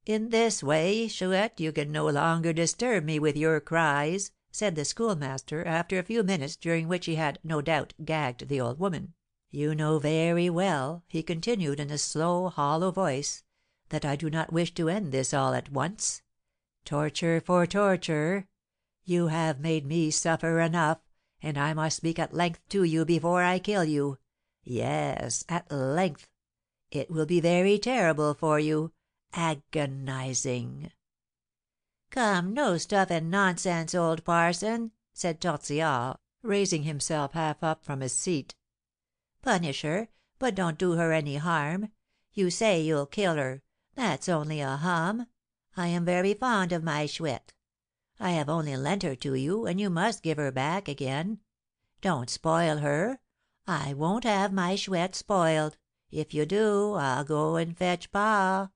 "In this way, Chouette, you can no longer disturb me with your cries," said the Schoolmaster, after a few minutes, during which he had, no doubt, gagged the old woman. "You know very well," he continued, in a slow, hollow voice, "that I do not wish to end this all at once. Torture for torture! You have made me suffer enough, and I must speak at length to you before I kill you. Yes, at length. It will be very terrible for you, agonising." "Come, no stuff and nonsense, old parson," said Tortillard, raising himself half up from his seat. "Punish her, but don't do her any harm. You say you'll kill her; that's only a hum. I am very fond of my Chouette. I have only lent her to you, and you must give her back again. Don't spoil her. I won't have my Chouette spoiled. If you do, I'll go and fetch pa."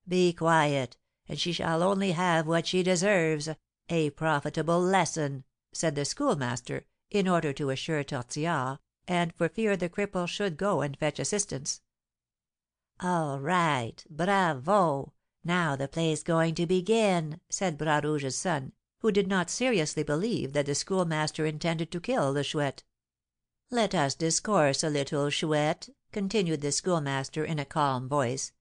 "Be quiet, and she shall only have what she deserves, a profitable lesson," said the Schoolmaster, in order to assure Tortillard, and for fear the cripple should go and fetch assistance. "All right! Bravo! Now the play's going to begin," said Bras Rouge's son, who did not seriously believe that the Schoolmaster intended to kill the Chouette. "Let us discourse a little, Chouette," continued the Schoolmaster, in a calm voice.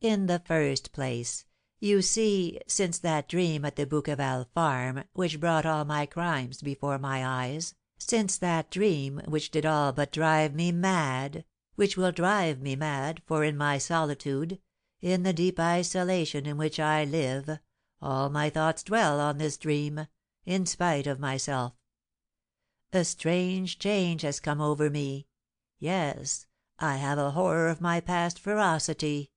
"In the first place, you see, since that dream at the Bouqueval farm, which brought all my crimes before my eyes, since that dream which did all but drive me mad, which will drive me mad, for in my solitude, in the deep isolation in which I live, all my thoughts dwell on this dream, in spite of myself. A strange change has come over me. Yes, I have a horror of my past ferocity.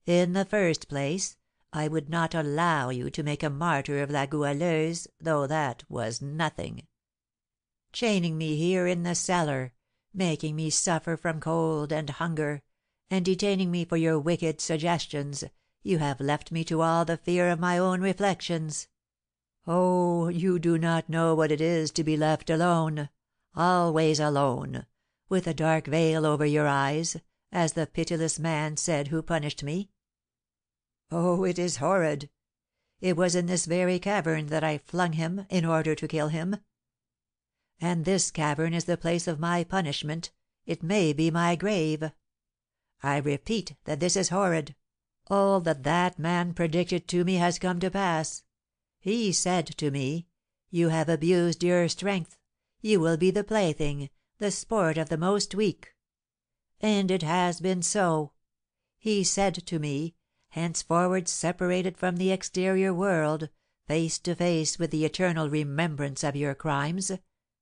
In the first place, I would not allow you to make a martyr of La Goualeuse, though that was nothing. Chaining me here in the cellar, making me suffer from cold and hunger, and detaining me for your wicked suggestions, you have left me to all the fear of my own reflections. Oh, you do not know what it is to be left alone, always alone, with a dark veil over your eyes, as the pitiless man said who punished me. Oh, it is horrid! It was in this very cavern that I flung him, in order to kill him. And this cavern is the place of my punishment, it may be my grave. I repeat that this is horrid. All that that man predicted to me has come to pass. He said to me, 'You have abused your strength; you will be the plaything, the sport of the most weak. And it has been so. He said to me, henceforward separated from the exterior world, face to face with the eternal remembrance of your crimes,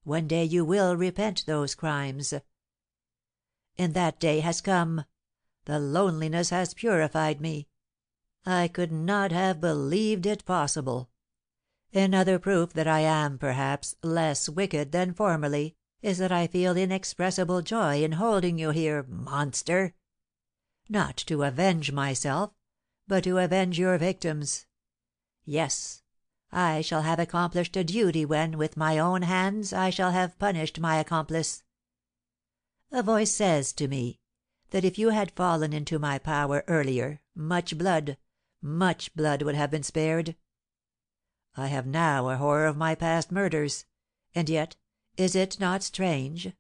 one day you will repent those crimes. And that day has come. The loneliness has purified me. I could not have believed it possible. Another proof that I am, perhaps, less wicked than formerly, is that I feel inexpressible joy in holding you here, monster! Not to avenge myself, but to avenge your victims. Yes, I shall have accomplished a duty when, with my own hands, I shall have punished my accomplice. A voice says to me, that if you had fallen into my power earlier, much blood would have been spared. I have now a horror of my past murders, and yet, is it not strange?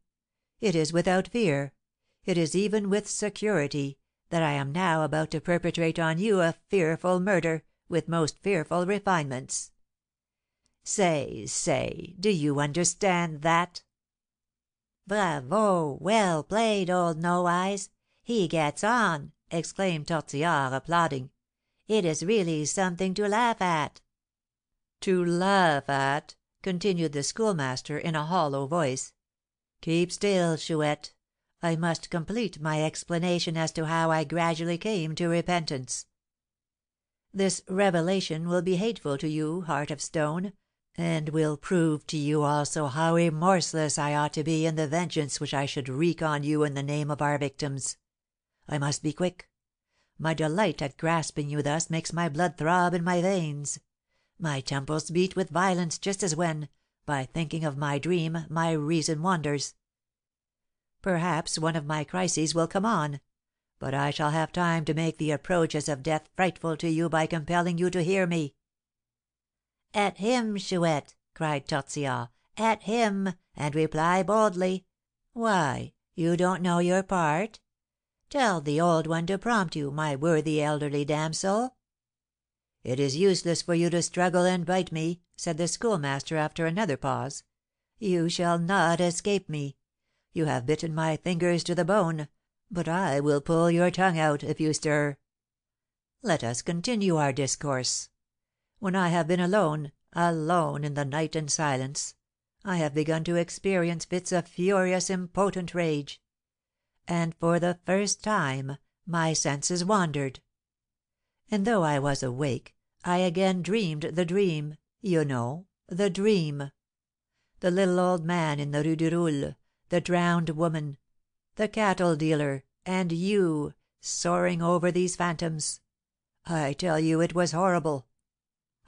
It is without fear, it is even with security, that I am now about to perpetrate on you a fearful murder, with most fearful refinements. Say, do you understand that?" "Bravo! Well played, old No Eyes! He gets on!" exclaimed Tortillard, applauding. "It is really something to laugh at." "To laugh at!" continued the Schoolmaster, in a hollow voice. "Keep still, Chouette. I must complete my explanation as to how I gradually came to repentance. This revelation will be hateful to you, heart of stone, and will prove to you also how remorseless I ought to be in the vengeance which I should wreak on you in the name of our victims. I must be quick. My delight at grasping you thus makes my blood throb in my veins. My temples beat with violence just as when, by thinking of my dream, my reason wanders. Perhaps one of my crises will come on, but I shall have time to make the approaches of death frightful to you by compelling you to hear me." "At him, Chouette!" cried Tortillard. "At him, and reply boldly. Why, you don't know your part? Tell the old one to prompt you, my worthy elderly damsel." "It is useless for you to struggle and bite me," said the Schoolmaster, after another pause. "You shall not escape me. You have bitten my fingers to the bone, but I will pull your tongue out, if you stir. Let us continue our discourse. When I have been alone in the night and silence, I have begun to experience fits of furious, impotent rage; and, for the first time, my senses wandered. And though I was awake, I again dreamed the dream, the dream. The little old man in the Rue du Roule, the drowned woman, the cattle dealer, and you, soaring over these phantoms. I tell you it was horrible.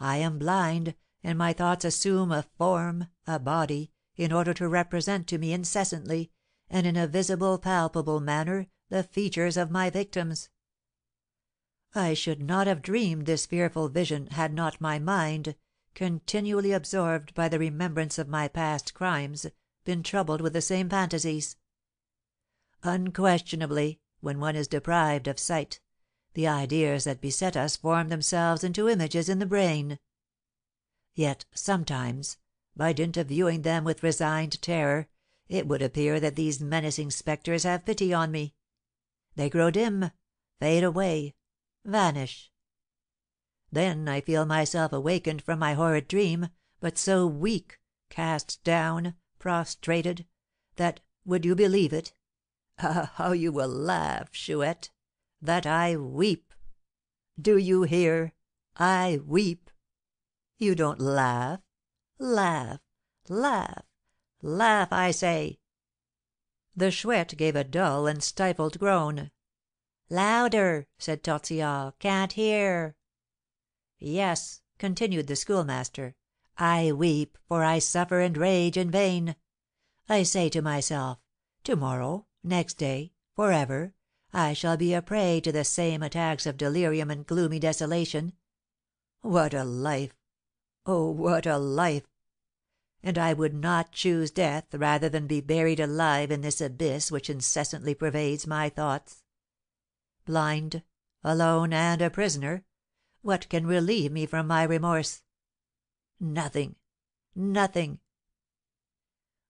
I am blind, and my thoughts assume a form, a body, in order to represent to me incessantly, and in a visible, palpable manner, the features of my victims. I should not have dreamed this fearful vision had not my mind, continually absorbed by the remembrance of my past crimes, been troubled with the same fantasies. Unquestionably, when one is deprived of sight, the ideas that beset us form themselves into images in the brain. Yet, sometimes, by dint of viewing them with resigned terror, it would appear that these menacing spectres have pity on me. They grow dim, fade away, vanish. Then I feel myself awakened from my horrid dream, but so weak, cast down, prostrated, that, would you believe it? Ah, how you will laugh, Chouette! That I weep. Do you hear? I weep. You don't laugh. Laugh, laugh, laugh, I say!" The Chouette gave a dull and stifled groan. "Louder!" said Tortillard. "Can't hear." "Yes," continued the Schoolmaster, "I weep, for I suffer and rage in vain. I say to myself, to morrow, next day, for ever, I shall be a prey to the same attacks of delirium and gloomy desolation. What a life! Oh, what a life! And I would not choose death rather than be buried alive in this abyss which incessantly pervades my thoughts. Blind, alone, and a prisoner, what can relieve me from my remorse? Nothing, nothing!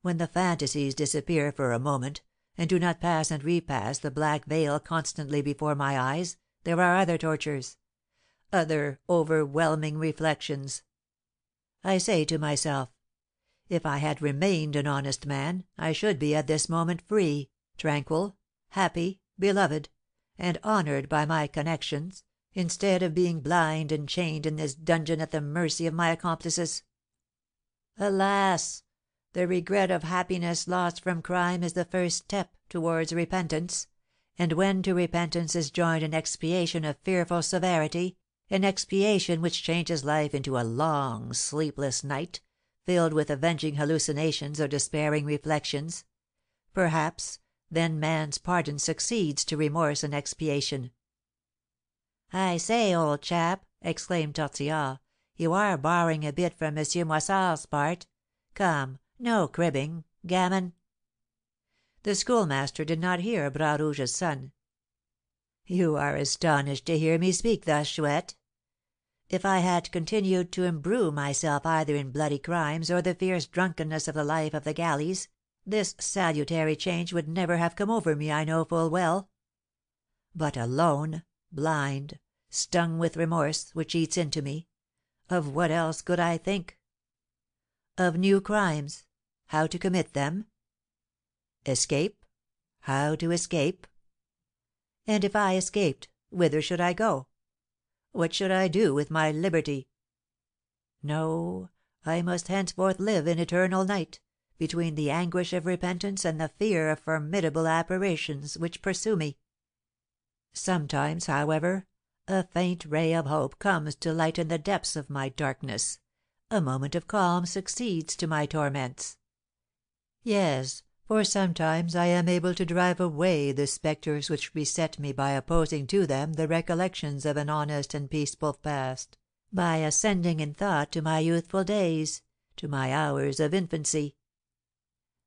When the fantasies disappear for a moment, and do not pass and repass the black veil constantly before my eyes, there are other tortures, other overwhelming reflections. I say to myself, if I had remained an honest man, I should be at this moment free, tranquil, happy, beloved, and honoured by my connections, instead of being blind and chained in this dungeon at the mercy of my accomplices. Alas! The regret of happiness lost from crime is the first step towards repentance, and when to repentance is joined an expiation of fearful severity, an expiation which changes life into a long, sleepless night, filled with avenging hallucinations or despairing reflections, perhaps then man's pardon succeeds to remorse and expiation." "I say, old chap," exclaimed Tortillard, "you are borrowing a bit from M. Moissard's part. Come, no cribbing, gammon." The Schoolmaster did not hear Bras Rouge's son. "You are astonished to hear me speak thus, Chouette? If I had continued to imbrue myself either in bloody crimes or the fierce drunkenness of the life of the galleys, this salutary change would never have come over me, I know full well. But alone, blind, stung with remorse, which eats into me, of what else could I think? Of new crimes, how to commit them? Escape, how to escape? And if I escaped, whither should I go? What should I do with my liberty? No, I must henceforth live in eternal night, between the anguish of repentance and the fear of formidable apparitions which pursue me. Sometimes, however, a faint ray of hope comes to lighten the depths of my darkness, a moment of calm succeeds to my torments. Yes, for sometimes I am able to drive away the spectres which beset me by opposing to them the recollections of an honest and peaceful past, by ascending in thought to my youthful days, to my hours of infancy.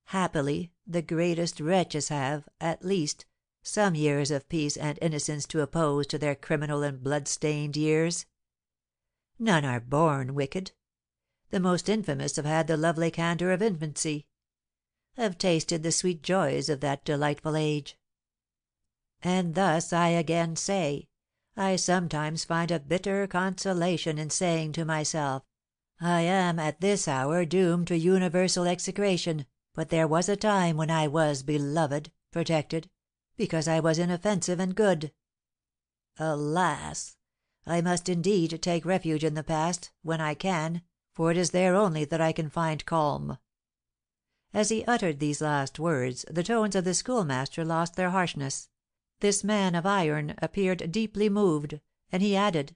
Happily, the greatest wretches have, at least, some years of peace and innocence to oppose to their criminal and blood-stained years. None are born wicked. The most infamous have had the lovely candour of infancy, have tasted the sweet joys of that delightful age. And thus I again say, I sometimes find a bitter consolation in saying to myself, I am at this hour doomed to universal execration, but there was a time when I was beloved, protected, because I was inoffensive and good. Alas! I must indeed take refuge in the past, when I can, for it is there only that I can find calm." As he uttered these last words, the tones of the Schoolmaster lost their harshness. This man of iron appeared deeply moved, and he added: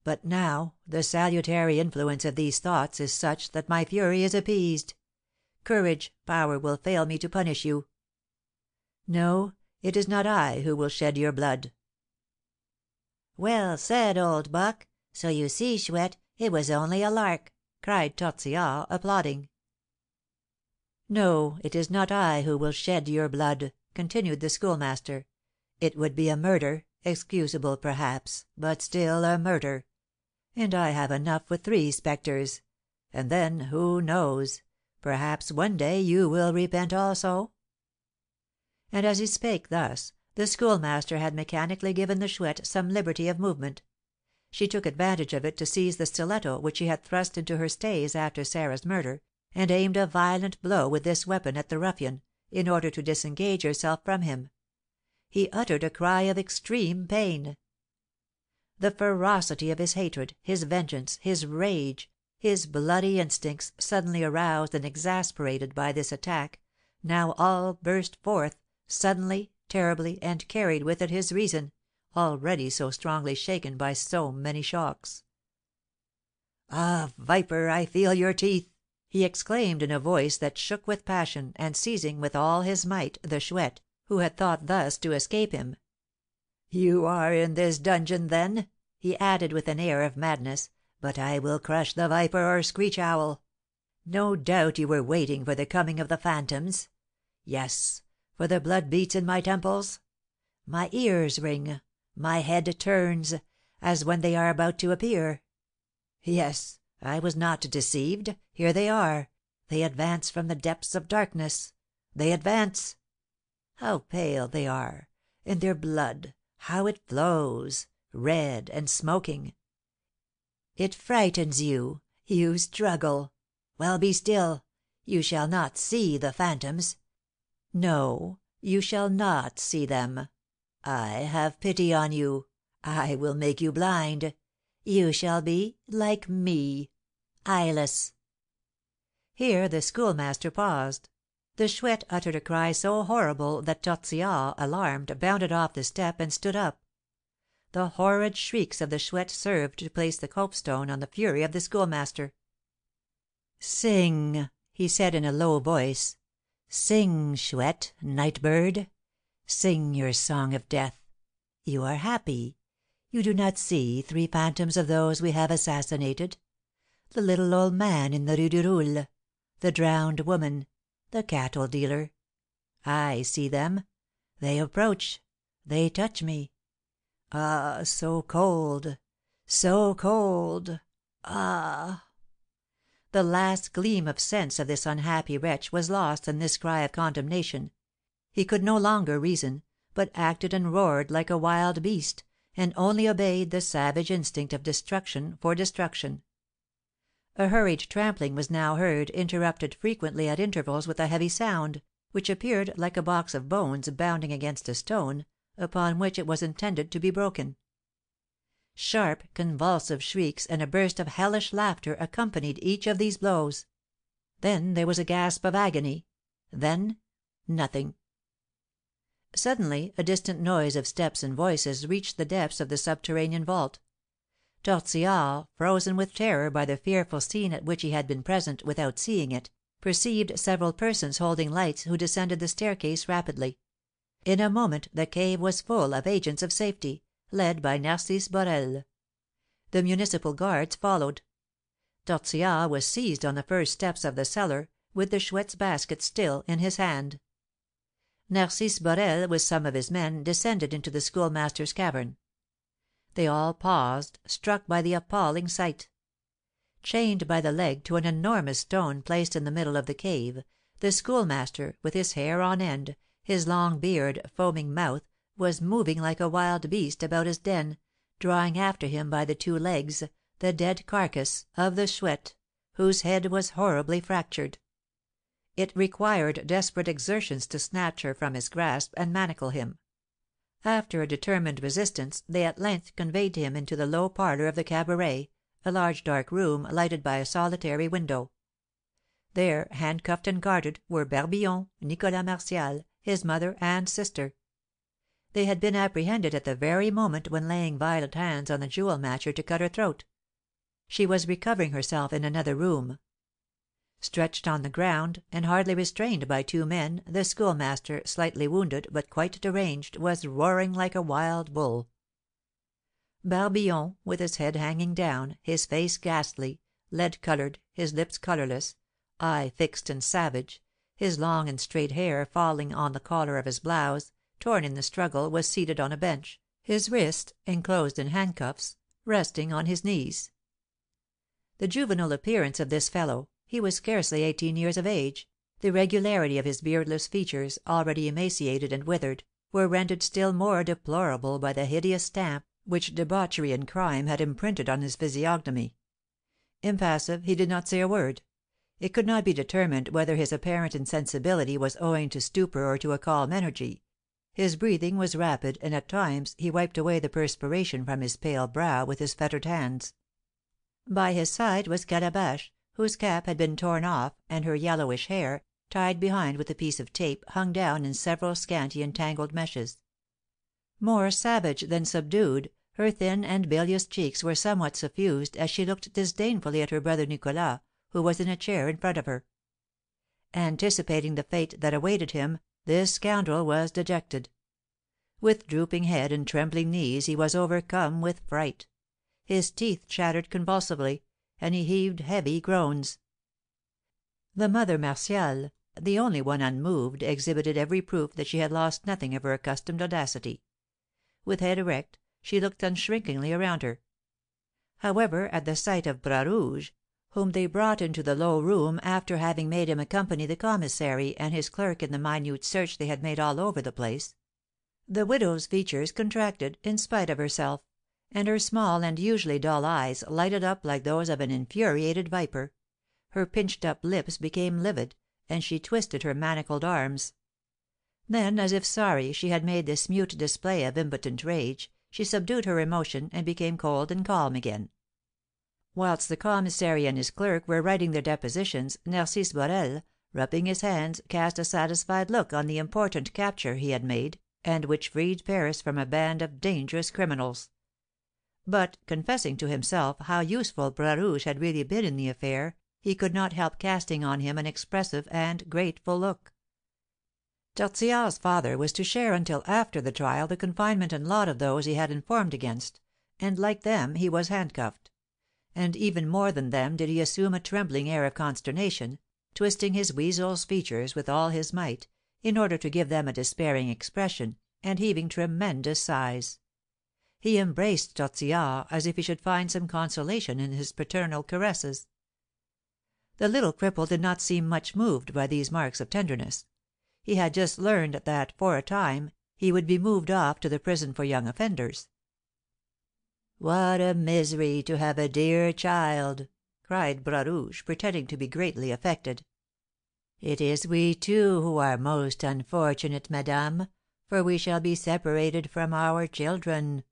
"But now the salutary influence of these thoughts is such that my fury is appeased. Courage, power will fail me to punish you. No, it is not I who will shed your blood." "Well said, old buck! So you see, Chouette, it was only a lark!" cried Tortillard, applauding. "No, it is not I who will shed your blood," continued the Schoolmaster. "It would be a murder, excusable, perhaps, but still a murder; and I have enough with 3 spectres; and then, who knows, perhaps one day you will repent also?" And as he spake thus, the Schoolmaster had mechanically given the Chouette some liberty of movement. She took advantage of it to seize the stiletto which he had thrust into her stays after Sarah's murder, and aimed a violent blow with this weapon at the ruffian, in order to disengage herself from him. He uttered a cry of extreme pain. The ferocity of his hatred, his vengeance, his rage, his bloody instincts, suddenly aroused and exasperated by this attack, now all burst forth, suddenly, terribly, and carried with it his reason, already so strongly shaken by so many shocks. "Ah, viper, I feel your teeth!" he exclaimed in a voice that shook with passion, and seizing, with all his might, the Chouette, who had thought thus to escape him. "You are in this dungeon, then?" he added, with an air of madness; "but I will crush the viper or screech owl. No doubt you were waiting for the coming of the phantoms. Yes, for the blood beats in my temples, my ears ring, my head turns, as when they are about to appear. Yes, I was not deceived, here they are, They advance from the depths of darkness. They advance! How pale they are, and their blood, how it flows, red and smoking! It frightens you. You struggle. Well, be still. You shall not see the phantoms. No, you shall not see them. I have pity on you. I will make you blind. You shall be like me, eyeless." Here the Schoolmaster paused. The Chouette uttered a cry so horrible that Tortillard, alarmed, bounded off the step and stood up. The horrid shrieks of the Chouette served to place the copestone on the fury of the Schoolmaster. "Sing!" he said, in a low voice. "Sing, Chouette, night bird! Sing your song of death! You are happy. You do not see 3 phantoms of those we have assassinated: the little old man in the Rue du Roule, the drowned woman, the cattle dealer. I see them. They approach. They touch me. Ah, so cold! So cold! Ah!" The last gleam of sense of this unhappy wretch was lost in this cry of condemnation. He could no longer reason, but acted and roared like a wild beast, and only obeyed the savage instinct of destruction for destruction. A hurried trampling was now heard, interrupted frequently at intervals with a heavy sound, which appeared like a box of bones bounding against a stone, upon which it was intended to be broken. Sharp, convulsive shrieks and a burst of hellish laughter accompanied each of these blows. Then there was a gasp of agony, then nothing. Suddenly a distant noise of steps and voices reached the depths of the subterranean vault. Tortillard, frozen with terror by the fearful scene at which he had been present without seeing it, perceived several persons holding lights who descended the staircase rapidly. In a moment the cave was full of agents of safety, led by Narcisse Borel. The municipal guards followed. Tortillard was seized on the first steps of the cellar, with the Chouette's basket still in his hand. Narcisse Borel, with some of his men, descended into the Schoolmaster's cavern. They all paused, struck by the appalling sight. Chained by the leg to an enormous stone placed in the middle of the cave, the Schoolmaster, with his hair on end, his long beard, foaming mouth, was moving like a wild beast about his den, drawing after him by the 2 legs the dead carcass of the Chouette, whose head was horribly fractured. It required desperate exertions to snatch her from his grasp and manacle him. After a determined resistance, they at length conveyed him into the low parlour of the cabaret, a large dark room, lighted by a solitary window. There, handcuffed and guarded, were Barbillon, Nicholas Martial, his mother and sister. They had been apprehended at the very moment when laying violent hands on the jewel matcher to cut her throat. She was recovering herself in another room. Stretched on the ground, and hardly restrained by 2 men, the Schoolmaster, slightly wounded, but quite deranged, was roaring like a wild bull. Barbillon, with his head hanging down, his face ghastly, lead-coloured, his lips colourless, eye fixed and savage, his long and straight hair falling on the collar of his blouse, torn in the struggle, was seated on a bench, his wrist, enclosed in handcuffs, resting on his knees. The juvenile appearance of this fellow, he was scarcely 18 years of age, the regularity of his beardless features, already emaciated and withered, were rendered still more deplorable by the hideous stamp which debauchery and crime had imprinted on his physiognomy. Impassive, he did not say a word. It could not be determined whether his apparent insensibility was owing to stupor or to a calm energy. His breathing was rapid, and at times he wiped away the perspiration from his pale brow with his fettered hands. By his side was Calabash, whose cap had been torn off, and her yellowish hair, tied behind with a piece of tape, hung down in several scanty and tangled meshes. More savage than subdued, her thin and bilious cheeks were somewhat suffused as she looked disdainfully at her brother Nicholas, who was in a chair in front of her. Anticipating the fate that awaited him, this scoundrel was dejected. With drooping head and trembling knees he was overcome with fright. His teeth chattered convulsively, and he heaved heavy groans. The mother Martial, the only one unmoved, exhibited every proof that she had lost nothing of her accustomed audacity. With head erect, she looked unshrinkingly around her. However, at the sight of Bras Rouge, whom they brought into the low room after having made him accompany the commissary and his clerk in the minute search they had made all over the place. The widow's features contracted in spite of herself, and her small and usually dull eyes lighted up like those of an infuriated viper; her pinched-up lips became livid, and she twisted her manacled arms. Then, as if sorry she had made this mute display of impotent rage, she subdued her emotion, and became cold and calm again. Whilst the commissary and his clerk were writing their depositions, Narcisse Borel, rubbing his hands, cast a satisfied look on the important capture he had made, and which freed Paris from a band of dangerous criminals. But, confessing to himself how useful Bras Rouge had really been in the affair, he could not help casting on him an expressive and grateful look. Tortillard's father was to share until after the trial the confinement and lot of those he had informed against, and, like them, he was handcuffed; and even more than them did he assume a trembling air of consternation, twisting his weasel's features with all his might, in order to give them a despairing expression, and heaving tremendous sighs. He embraced Tortillard as if he should find some consolation in his paternal caresses. The little cripple did not seem much moved by these marks of tenderness. He had just learned that, for a time, he would be moved off to the prison for young offenders. "What a misery to have a dear child!" cried Bras Rouge, pretending to be greatly affected. "It is we two who are most unfortunate, madame, for we shall be separated from our children."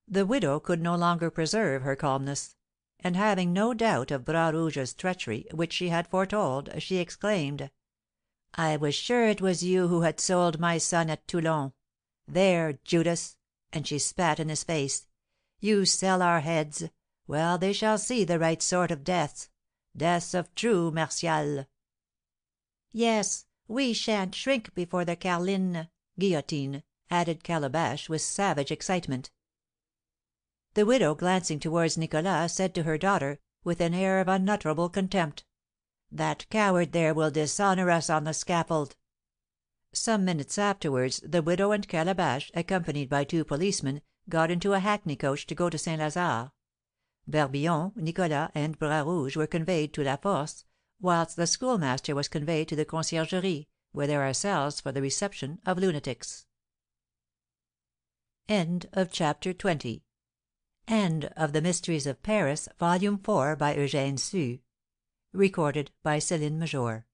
The widow could no longer preserve her calmness; and having no doubt of Bras Rouge's treachery, which she had foretold, she exclaimed, "I was sure it was you who had sold my son at Toulon. There, Judas!" and she spat in his face. "You sell our heads! Well, they shall see the right sort of deaths, deaths of true Martials." "Yes, we shan't shrink before the carline (guillotine)" added Calabash, with savage excitement. The widow, glancing towards Nicholas, said to her daughter, with an air of unutterable contempt, "That coward there will dishonour us on the scaffold." Some minutes afterwards the widow and Calabash, accompanied by two policemen, got into a hackney coach to go to St. Lazare. Barbillon, Nicholas, and Bras Rouge were conveyed to La Force, whilst the Schoolmaster was conveyed to the Conciergerie, where there are cells for the reception of lunatics. End of Chapter 20. End of The Mysteries of Paris, Volume 4, by Eugène Sue. Recorded by Céline Major.